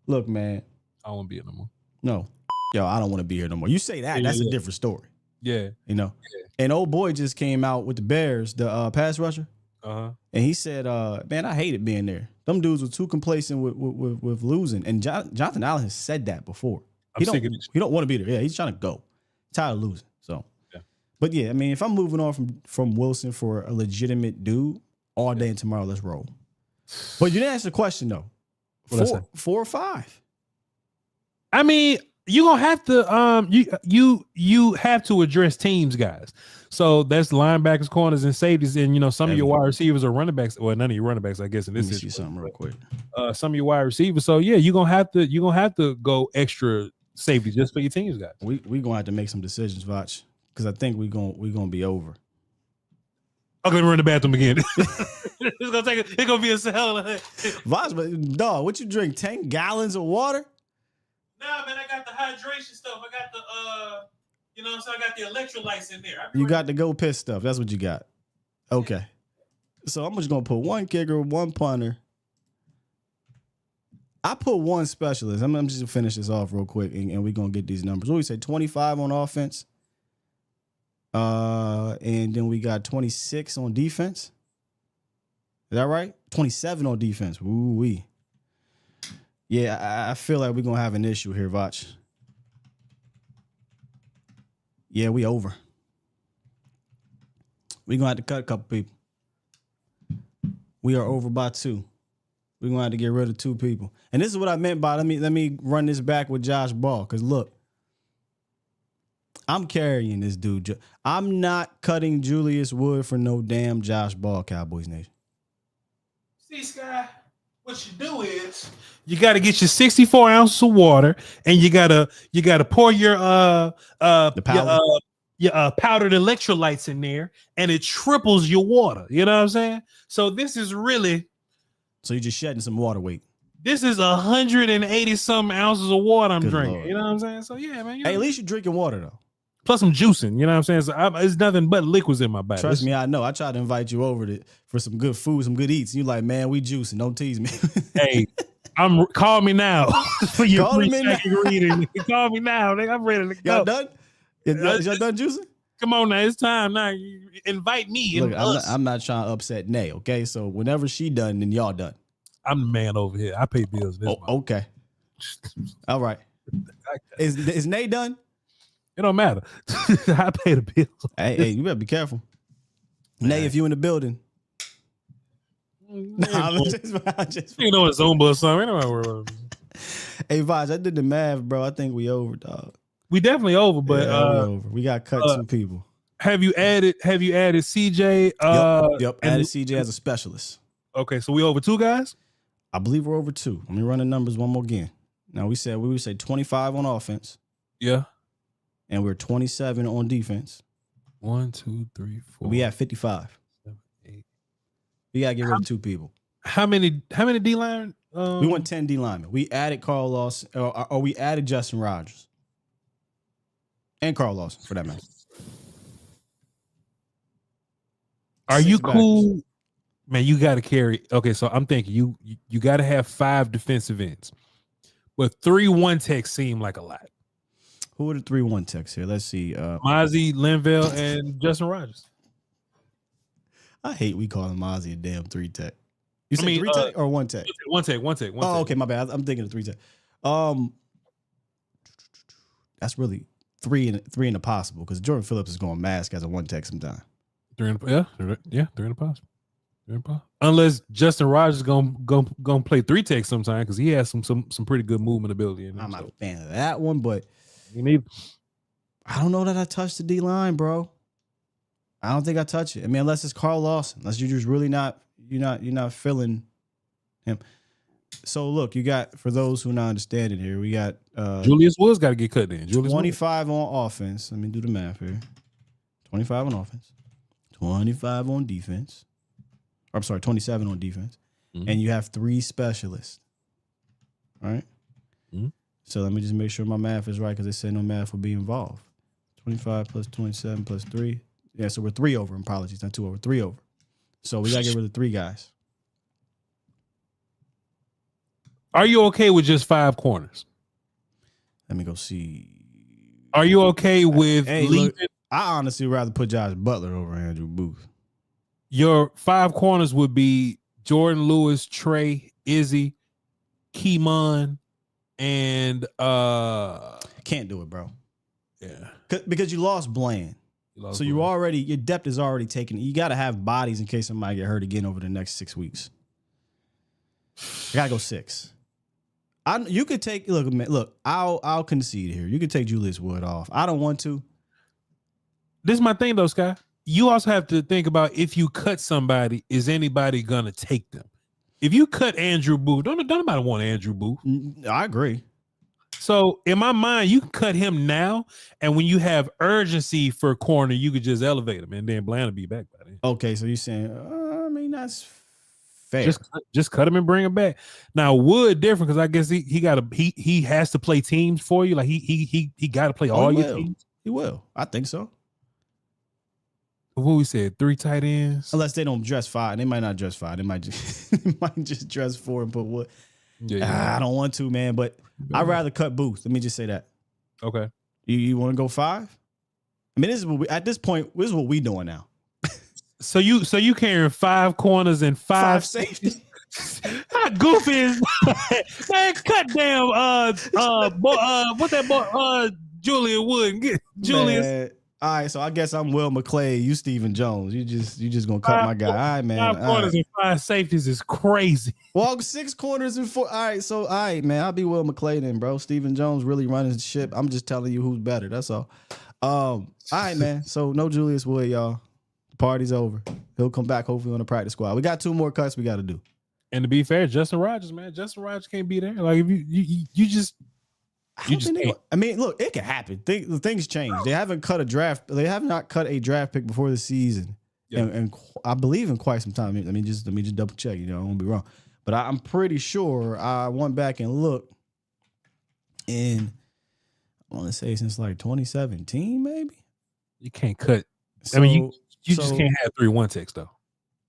look, man. I don't want to be here no more. No. Yo, I don't want to be here no more. You say that, that's a different story. Yeah. And old boy just came out with the Bears, the pass rusher. Uh-huh. And he said, man, I hated being there. Them dudes were too complacent with losing. And Jonathan Allen has said that before. He don't want to be there. Yeah, he's trying to go. Tired of losing. So, But yeah, I mean, if I'm moving on from Wilson for a legitimate dude all day and tomorrow, let's roll. But you didn't answer the question though. 4 or 5? I mean, you gonna have to you have to address teams, guys. So that's linebackers, corners, and safeties, and some of your wide receivers are running backs. Well, none of your running backs, I guess. In this see something real quick. Some of your wide receivers. So yeah, you're gonna have to go extra safety just for your teams, guys. We gonna have to make some decisions, Voch, because I think we gonna be over. I'm gonna run the bathroom again. It's gonna be a cell. Voch, but dog, what you drink? 10 gallons of water? Nah, man, I got the hydration stuff. I got the you know what I'm saying? I got the electrolytes in there. You got the go piss stuff. That's what you got. Okay. So I'm just gonna put one kicker, one punter. I put one specialist. I'm just gonna finish this off real quick, and we're gonna get these numbers. What do we say? 25 on offense. And then we got 26 on defense. Is that right? 27 on defense. Woo-wee. Yeah, I feel like we're gonna have an issue here, Voch. Yeah, we over. We're gonna have to cut a couple people. We are over by 2. We're gonna have to get rid of 2 people. And this is what I meant by let me run this back with Josh Ball. Cause look, I'm carrying this dude. I'm not cutting Julius Wood for no damn Josh Ball, Cowboys Nation. See, Sky, what you do is you got to get your 64 ounces of water, and you gotta pour your powdered electrolytes in there, and it triples your water. You know what I'm saying? So this is really. So you're just shedding some water weight. This is 180 something ounces of water I'm Good drinking. Lord. You know what I'm saying? So yeah, man. Hey, at least you're drinking water though. Plus I'm juicing. You know what I'm saying? So it's nothing but liquids in my body. Trust me, I know. I tried to invite you over for some good food, some good eats. You like, man, we juicing. Don't tease me. Hey, call me now for your Call me now. reading. Call me now. Nigga, I'm ready to go. Y'all done? Y'all done juicing? Come on now, it's time now. You invite me. Look, I'm not trying to upset Nay, okay? So whenever she done, then y'all done. I'm the man over here. I pay bills. This month. Okay. All right. Is Nay done? It don't matter. I pay the bills. Hey, you better be careful. Nay, if you in the building. I'm just you know it's Zumba or something. Hey, Voch, I did the math, bro. I think we over, dog. We definitely over, but we over. We got cut some people. Have you added CJ? Yep. Added CJ as a specialist. Okay, so we over 2 guys? I believe we're over 2. Let me run the numbers one more again. Now we would say 25 on offense. Yeah. And we're 27 on defense. 1, 2, 3, 4. We have 55. 7, 8. We gotta get rid of 2 people. How many D line? We went 10 D linemen. We added Carl Lawson, or we added Justin Rogers. And Carl Lawson, for that matter. Are you cool? Man, you got to carry. Okay, so I'm thinking you got to have 5 defensive ends. But 3 1-techs seem like a lot. Who are the 3 1-techs here? Let's see. Mozzie, Linville, and Justin Rogers. I hate we call him Mozzie a damn 3-tech. You said 3-tech or 1-tech? 1-tech. Oh, okay, my bad. I'm thinking of 3-tech. That's really 3 in the possible because Jordan Phillips is going mask as a 1-tech sometime. 3 in the possible. Unless Justin Rogers is gonna play 3-tech sometime because he has some pretty good movement ability. I'm not a fan of that one, but I don't know that I touched the D line, bro. I don't think I touch it. I mean, unless it's Carl Lawson, unless you're just really you're not feeling him. So look, you got, for those who not understanding here, we got Julius Woods got to get cut in. 25 on offense. Let me do the math here. 25 on offense, 25 on defense. I'm sorry, 27 on defense. Mm-hmm. And you have 3 specialists. All right? Mm-hmm. So let me just make sure my math is right because they said no math will be involved. 25 plus 27 plus 3. Yeah, so we're 3 over. Apologies, not 2 over. 3 over. So we got to get rid of 3 guys. Are you okay with just 5 corners? Let me go see. Are you okay with leaving? Look, I honestly would rather put Josh Butler over Andrew Booth. Your 5 corners would be Jordan Lewis, Trey, Izzy, Keymon, and can't do it, bro. Yeah, because you lost Bland. So your depth is already taken. You got to have bodies in case somebody get hurt again over the next 6 weeks. I gotta go 6. You could take I'll concede here. You could take Julius Wood off. I don't want to. This is my thing though, Sky. You also have to think about if you cut somebody, is anybody gonna take them? If you cut Andrew Booth, don't nobody want Andrew Booth. I agree. So in my mind, you can cut him now, and when you have urgency for corner, you could just elevate him, and then Bland will be back by then. Okay, so you're saying, I mean, that's fair. Just cut him and bring him back. Now Wood different because I guess he has to play teams for you. Like he got to play all your teams. He will. I think so. What we said, 3 tight ends. Unless they don't dress 5, they might not dress 5. They might just dress 4 and put Wood. Yeah. I don't want to, man, but I'd rather cut Booth. Let me just say that. Okay. You want to go 5? I mean, this is what at this point, this is what we doing now. So you carrying 5 corners and 5 safeties. How goofy is man? Cut down. What's that boy? Julian Wood. Get Julius. Man. All right, so I guess I'm Will McClay. You Stephen Jones. You just gonna cut my guy. All right, man. 5 corners and 5 safeties is crazy. Well, 6 corners and 4. All right, man. I'll be Will McClay then, bro. Stephen Jones really running the ship. I'm just telling you who's better. That's all. All right, man. So no Julius Wood, y'all. The party's over. He'll come back hopefully on the practice squad. We got 2 more cuts we got to do. And to be fair, Justin Rogers, man. Justin Rogers can't be there. Like if you just. I mean, look, it can happen. Things change. They haven't cut a draft. They have not cut a draft pick before the season, and I believe in quite some time. Let me just double check. I won't be wrong, but I'm pretty sure I went back and looked, and I want to say since like 2017, maybe. You can't cut. I mean, you just can't have 3-1 text though.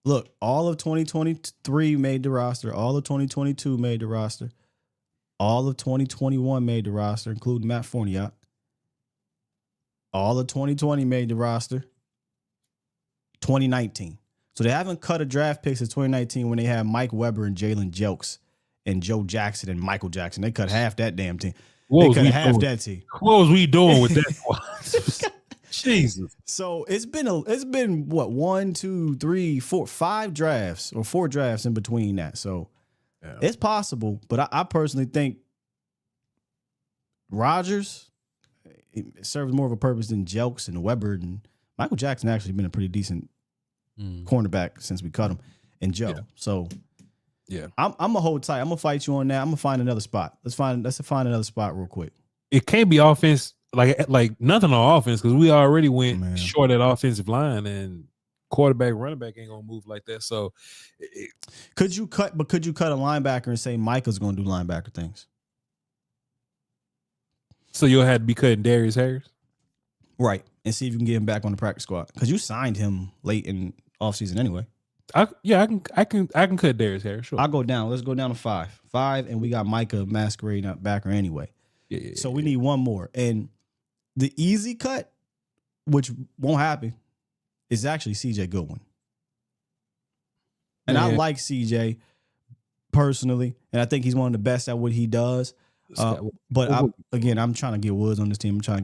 Look, all of 2023 made the roster. All of 2022 made the roster. All of 2021 made the roster, including Matt Fournier. All of 2020 made the roster. 2019. So they haven't cut a draft pick since 2019 when they had Mike Weber and Jalen Jelks and Joe Jackson and Michael Jackson. They cut half that damn team. They cut half that team. What was we doing with that? Jesus. So it's been what 1, 2, 3, 4, 5 drafts or 4 drafts in between that. So. Yeah. It's possible, but I personally think Rodgers serves more of a purpose than Jelks and Weber, and Michael Jackson actually been a pretty decent cornerback since we cut him, and Joe. Yeah. So yeah, I'm gonna hold tight. I'm gonna fight you on that. I'm gonna find another spot. Let's find another spot real quick. It can't be offense like nothing on offense because we already went short at offensive line and. Quarterback, running back ain't gonna move like that. So, could you cut a linebacker and say Micah's gonna do linebacker things? So you'll have to be cutting Darius Harris, right? And see if you can get him back on the practice squad because you signed him late in offseason anyway. I can cut Darius Harris. Sure, I'll go down. Let's go down to 5, and we got Micah masquerading up backer anyway. Yeah. So we need one more, and the easy cut, which won't happen. Is actually CJ Goodwin. And I like CJ personally, and I think he's one of the best at what he does. But I'm trying to get Woods on this team. I'm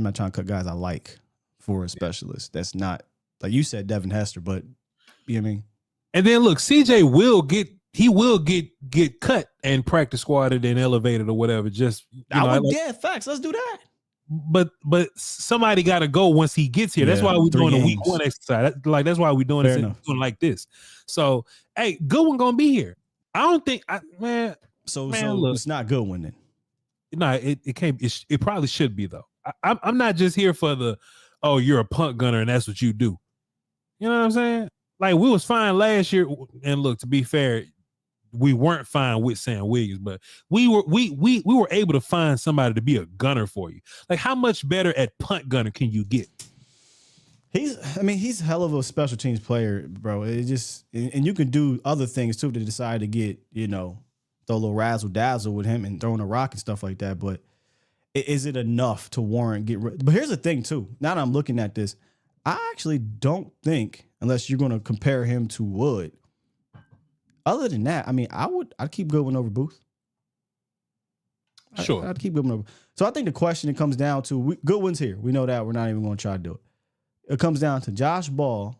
not trying to cut guys I like for a specialist. That's not like you said, Devin Hester, but you know what I mean? And then look, CJ will get cut and practice squatted and elevated or whatever. Just facts. Let's do that. But somebody got to go once he gets here. That's why we're doing a week 1 exercise. That's why we're doing it like this. So, hey, Goodwin gonna be here. I don't think, So look, it's not Goodwin then. No, it can't. It probably should be though. I'm not just here for you're a punt gunner and that's what you do. You know what I'm saying? Like we was fine last year, and look, to be fair. We weren't fine with Sam Williams, but we were able to find somebody to be a gunner for you. Like, how much better at punt gunner can you get? He's a hell of a special teams player, bro. It just and you can do other things too to decide to get throw a little razzle dazzle with him and throwing a rock and stuff like that. But is it enough to warrant get rid? But here's the thing too. Now that I'm looking at this, I actually don't think unless you're going to compare him to Wood. Other than that, I mean, I'd keep Goodwin over Booth. Sure. I'd keep Goodwin over. So I think the question it comes down to, Goodwin's here. We know that. We're not even going to try to do it. It comes down to Josh Ball,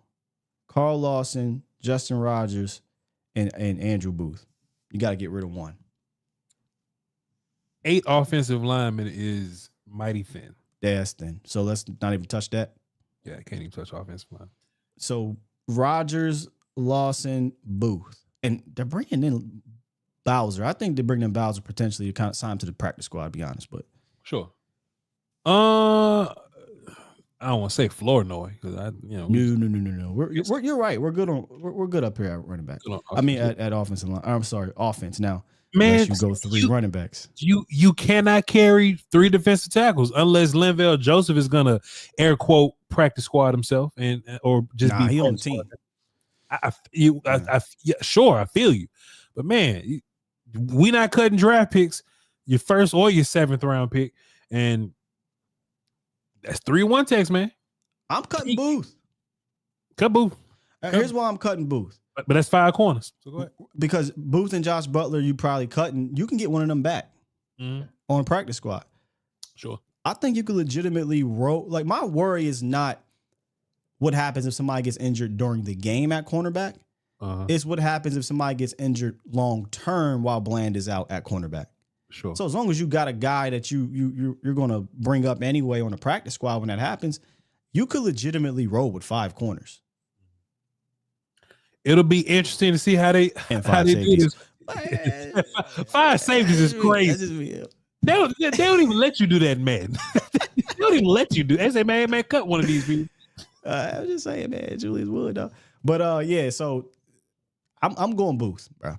Carl Lawson, Justin Rogers, and Andrew Booth. You got to get rid of one. 8 offensive linemen is mighty thin. That's thin. So let's not even touch that. Yeah, I can't even touch offensive line. So Rogers, Lawson, Booth. And they're bringing in Bowser. I think they bring in Bowser potentially to kind of sign him to the practice squad, to be honest. But sure. I don't want to say Flournoy because no. You're right. We're good up here at running back. I mean at offensive line. I'm sorry, offense now. Man, you go 3 running backs. You cannot carry 3 defensive tackles unless Linval Joseph is gonna air quote practice squad himself or just be he on the team. Sure, I feel you, but man, we not cutting draft picks, your first or your 7th round pick, and that's 3-1 text, man. I'm cutting Booth. Cut Booth. Here's why I'm cutting Booth. But that's 5 corners. So go ahead. Because Booth and Josh Butler, you probably cutting. You can get one of them back on a practice squad. Sure. I think you could legitimately roll. Like, my worry is not what happens if somebody gets injured during the game at cornerback. It's what happens if somebody gets injured long term while Bland is out at cornerback. Sure. So as long as you got a guy that you're going to bring up anyway on the practice squad when that happens, you could legitimately roll with 5 corners. It'll be interesting to see how they do this. 5 safeties is crazy. They don't even let you do that, man. They don't even let you do. They say, man, cut one of these people. I was just saying, man, Julius Wood, though. But yeah, so I'm going Booth, bro.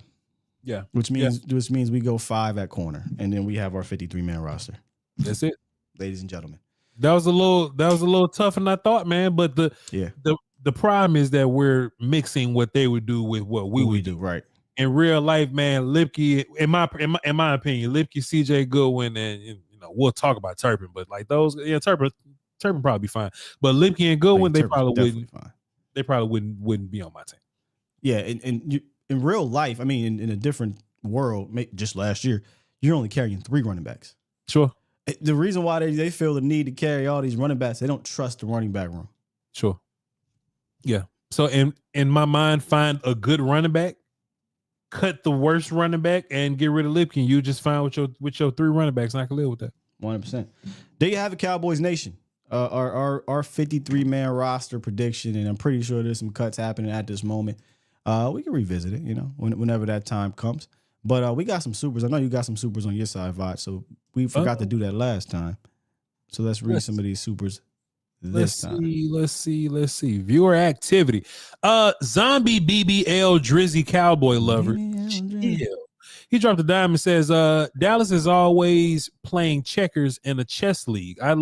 Yeah, which means we go 5 at corner, and then we have our 53-man roster. That's it, ladies and gentlemen. That was a little tougher than I thought, man. But the problem is that we're mixing what they would do with what we would do. Right. In real life, man, Lipke, in my opinion, Lipke, CJ Goodwin, and we'll talk about Turpin, but like those, Turpin probably be fine. But Lipke and Goodwin, they probably wouldn't be on my team. Yeah, and in real life, I mean, in a different world, just last year, you're only carrying 3 running backs. Sure. The reason why they feel the need to carry all these running backs, they don't trust the running back room. Sure. Yeah. So in my mind, find a good running back, cut the worst running back, and get rid of Lipkin. You just find with your 3 running backs, and I can live with that. 100%. There you have it, Cowboys Nation. Our 53-man roster prediction, and I'm pretty sure there's some cuts happening at this moment. We can revisit it, whenever that time comes. But we got some supers. I know you got some supers on your side, Voch, so we forgot to do that last time. So let's read some of these supers this time. Let's see. Viewer activity. Zombie BBL Drizzy Cowboy Lover. He dropped a dime and says, Dallas is always playing checkers in a chess league. I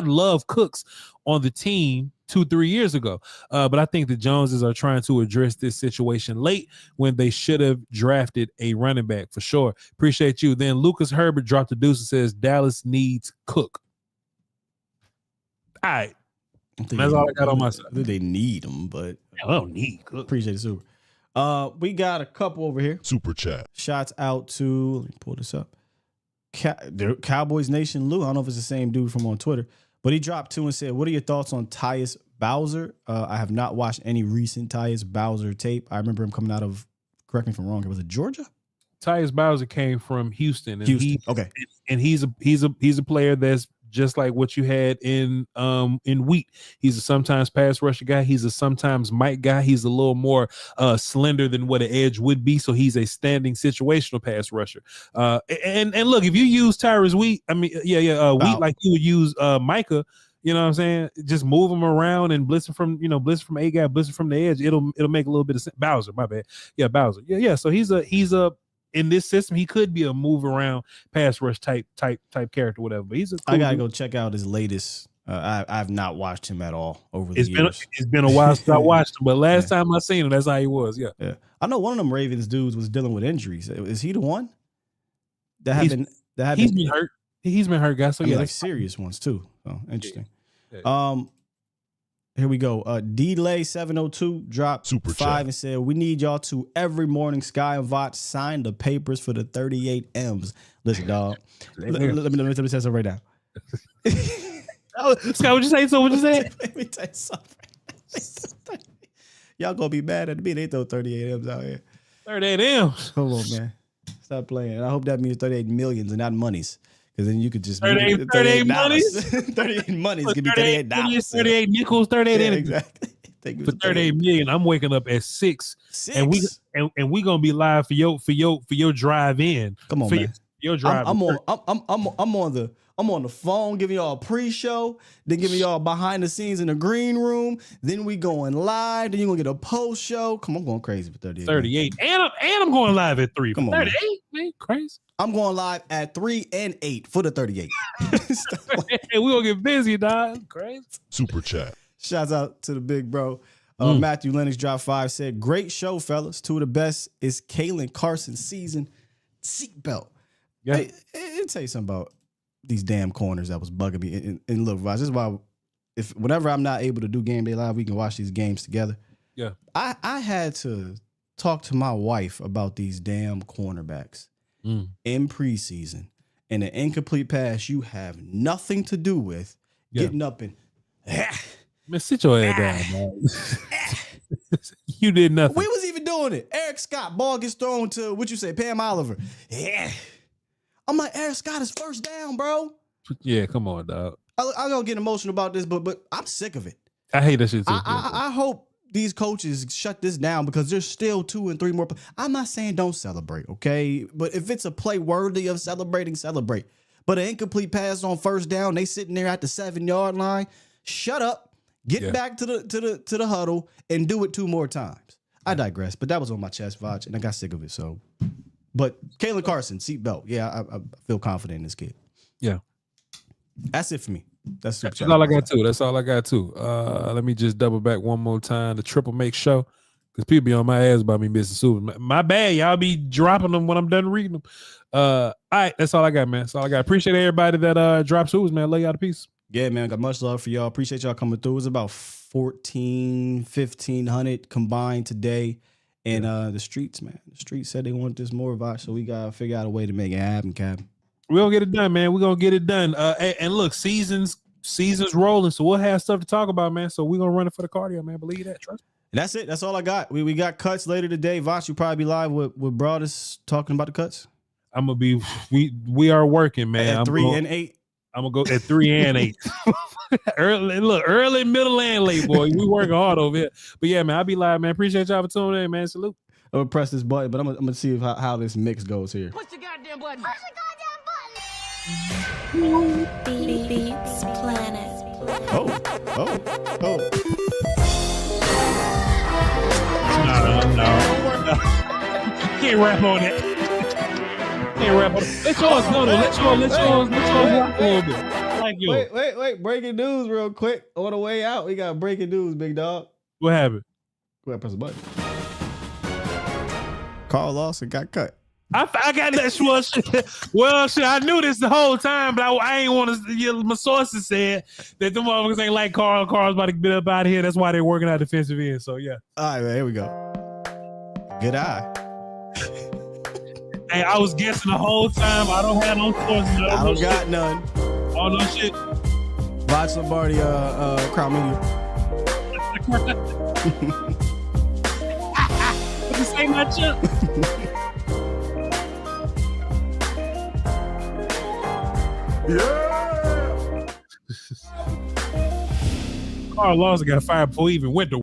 love Cooks on the team 2-3 years ago. But I think the Joneses are trying to address this situation late when they should have drafted a running back for sure. Appreciate you. Then Lucas Herbert dropped a deuce and says Dallas needs Cook. All right. That's all I got on my side. They need them, but I don't need Cook. Appreciate it, super. We got a couple over here. Super chat. Shouts out to, let me pull this up. Cowboys Nation Lou. I don't know if it's the same dude from on Twitter, but he dropped 2 and said, what are your thoughts on Tyus Bowser? I have not watched any recent Tyus Bowser tape. I remember him coming out of, correct me if I'm wrong, was it Georgia? Tyus Bowser came from Houston. And Houston. Okay. And he's a player that's just like what you had in Wheat. He's a sometimes pass rusher guy. He's a sometimes Mike guy. He's a little more slender than what an edge would be. So he's a standing situational pass rusher. And look, if you use Tyrus Wheat, Wheat like you would use Micah, you know what I'm saying? Just move him around and blitz him from A gap, blitz him from the edge. It'll make a little bit of sense. Bowser, my bad. Yeah, Bowser. Yeah. So he's a in this system, he could be a move around pass rush type character, whatever. But he's I gotta go check out his latest. I've not watched him at all over the years. It's been a while since I watched him, but last time I seen him, that's how he was. Yeah. I know one of them Ravens dudes was dealing with injuries. Is he the one he's been hurt? He's been hurt, guys. So like serious ones too. So interesting. Yeah. Here we go. D-Lay 702 dropped Super 5 chat. and said, we need y'all to every morning Sky and Voch sign the papers for the 38 M's. Listen, dog. let me say something right now. Scott, what you say? So what you say? Let me tell you something. Y'all gonna be mad at me. They throw 38 M's out here. 38 M's. Hold on, man. Stop playing. I hope that means 38 millions and not monies. Because then you could just 38 monies. 38 monies could be $38. 38 nickels, 38 exactly. for 38 million. I'm waking up at 6. And we gonna be live for your drive in. Come on, man. Your drive. I'm on the phone giving y'all a pre-show, then giving y'all behind the scenes in the green room. Then we going live. Then you gonna get a post show. Come on, I'm going crazy for 38. 38, and I'm going live at 3. Come on, 38, man, crazy. I'm going live at 3 and 8 for the 38. Hey, we gonna get busy, dog. Crazy. Super chat. Shouts out to the big bro. Matthew Lennox drop 5 said, "Great show, fellas. 2 of the best is Kalen Carson season seatbelt." Yeah. Hey, let tell you something about these damn corners that was bugging me. And look, Voch, this is why whenever I'm not able to do Game Day Live, we can watch these games together. Yeah. I had to talk to my wife about these damn cornerbacks in preseason. And an incomplete pass you have nothing to do with getting up and man, sit your ass down, man. You did nothing. We was even doing it. Eric Scott, ball gets thrown to what you say, Pam Oliver. Yeah. I'm like, Eric Scott is first down, bro. Yeah, come on, dog. I'm gonna get emotional about this, but I'm sick of it. I hate that shit too. I hope these coaches shut this down because there's still 2 and 3 more. I'm not saying don't celebrate, okay? But if it's a play worthy of celebrating, celebrate. But an incomplete pass on first down, they sitting there at the 7-yard line. Shut up, get back to the huddle, and do it 2 more times. I digress, but that was on my chest, Voch, and I got sick of it. So. But Kalen Carson, seatbelt. Yeah, I feel confident in this kid. Yeah. That's it for me. That's all I got, too. That's all I got, too. Let me just double back one more time. The Triple Make Show. Because people be on my ass about me missing Super. My bad. Y'all be dropping them when I'm done reading them. All right. That's all I got, man. That's all I got. Appreciate everybody that drops Supers, man. Lay out a piece. Yeah, man. Got much love for y'all. Appreciate y'all coming through. It was about 1,500 combined today. And the streets, man. The streets said they want this more, Voch, so we got to figure out a way to make it happen, Cap. We're going to get it done, man. We're going to get it done. And look, season's rolling, so we'll have stuff to talk about, man. So we're going to run it for the cardio, man. Believe that. Trust me. That's it. That's all I got. We got cuts later today. Voch, you probably be live with Broadus talking about the cuts. I'm going to be – we are working, man. At 3 and 8. I'm going to go at 3 and 8. early, middle, and late, boy. We working hard over here. But yeah, man, I'll be live, man. Appreciate y'all for tuning in, man. Salute. I'm gonna press this button, but I'm gonna see how this mix goes here. Push the goddamn button. Push the goddamn button. Beats Planet. Oh. No. Can't rap on it. Let yours go, though. Let yours rock a little bit. Like you. Wait. Breaking news real quick. On the way out, we got breaking news, big dog. What happened? Go ahead, press the button. Carl Lawson got cut. I got that shit. Well, shit, I knew this the whole time, but I ain't want to. My sources said that the motherfuckers ain't like Carl. Carl's about to get up out of here. That's why they're working out defensive end. So, yeah. All right, man, here we go. Good eye. Hey, I was guessing the whole time. I don't have no sources. I don't got none. All no shit. Voch Lombardi, Crown Media. What you say, my chip? Yeah. Carl Lawson got fired before he even went to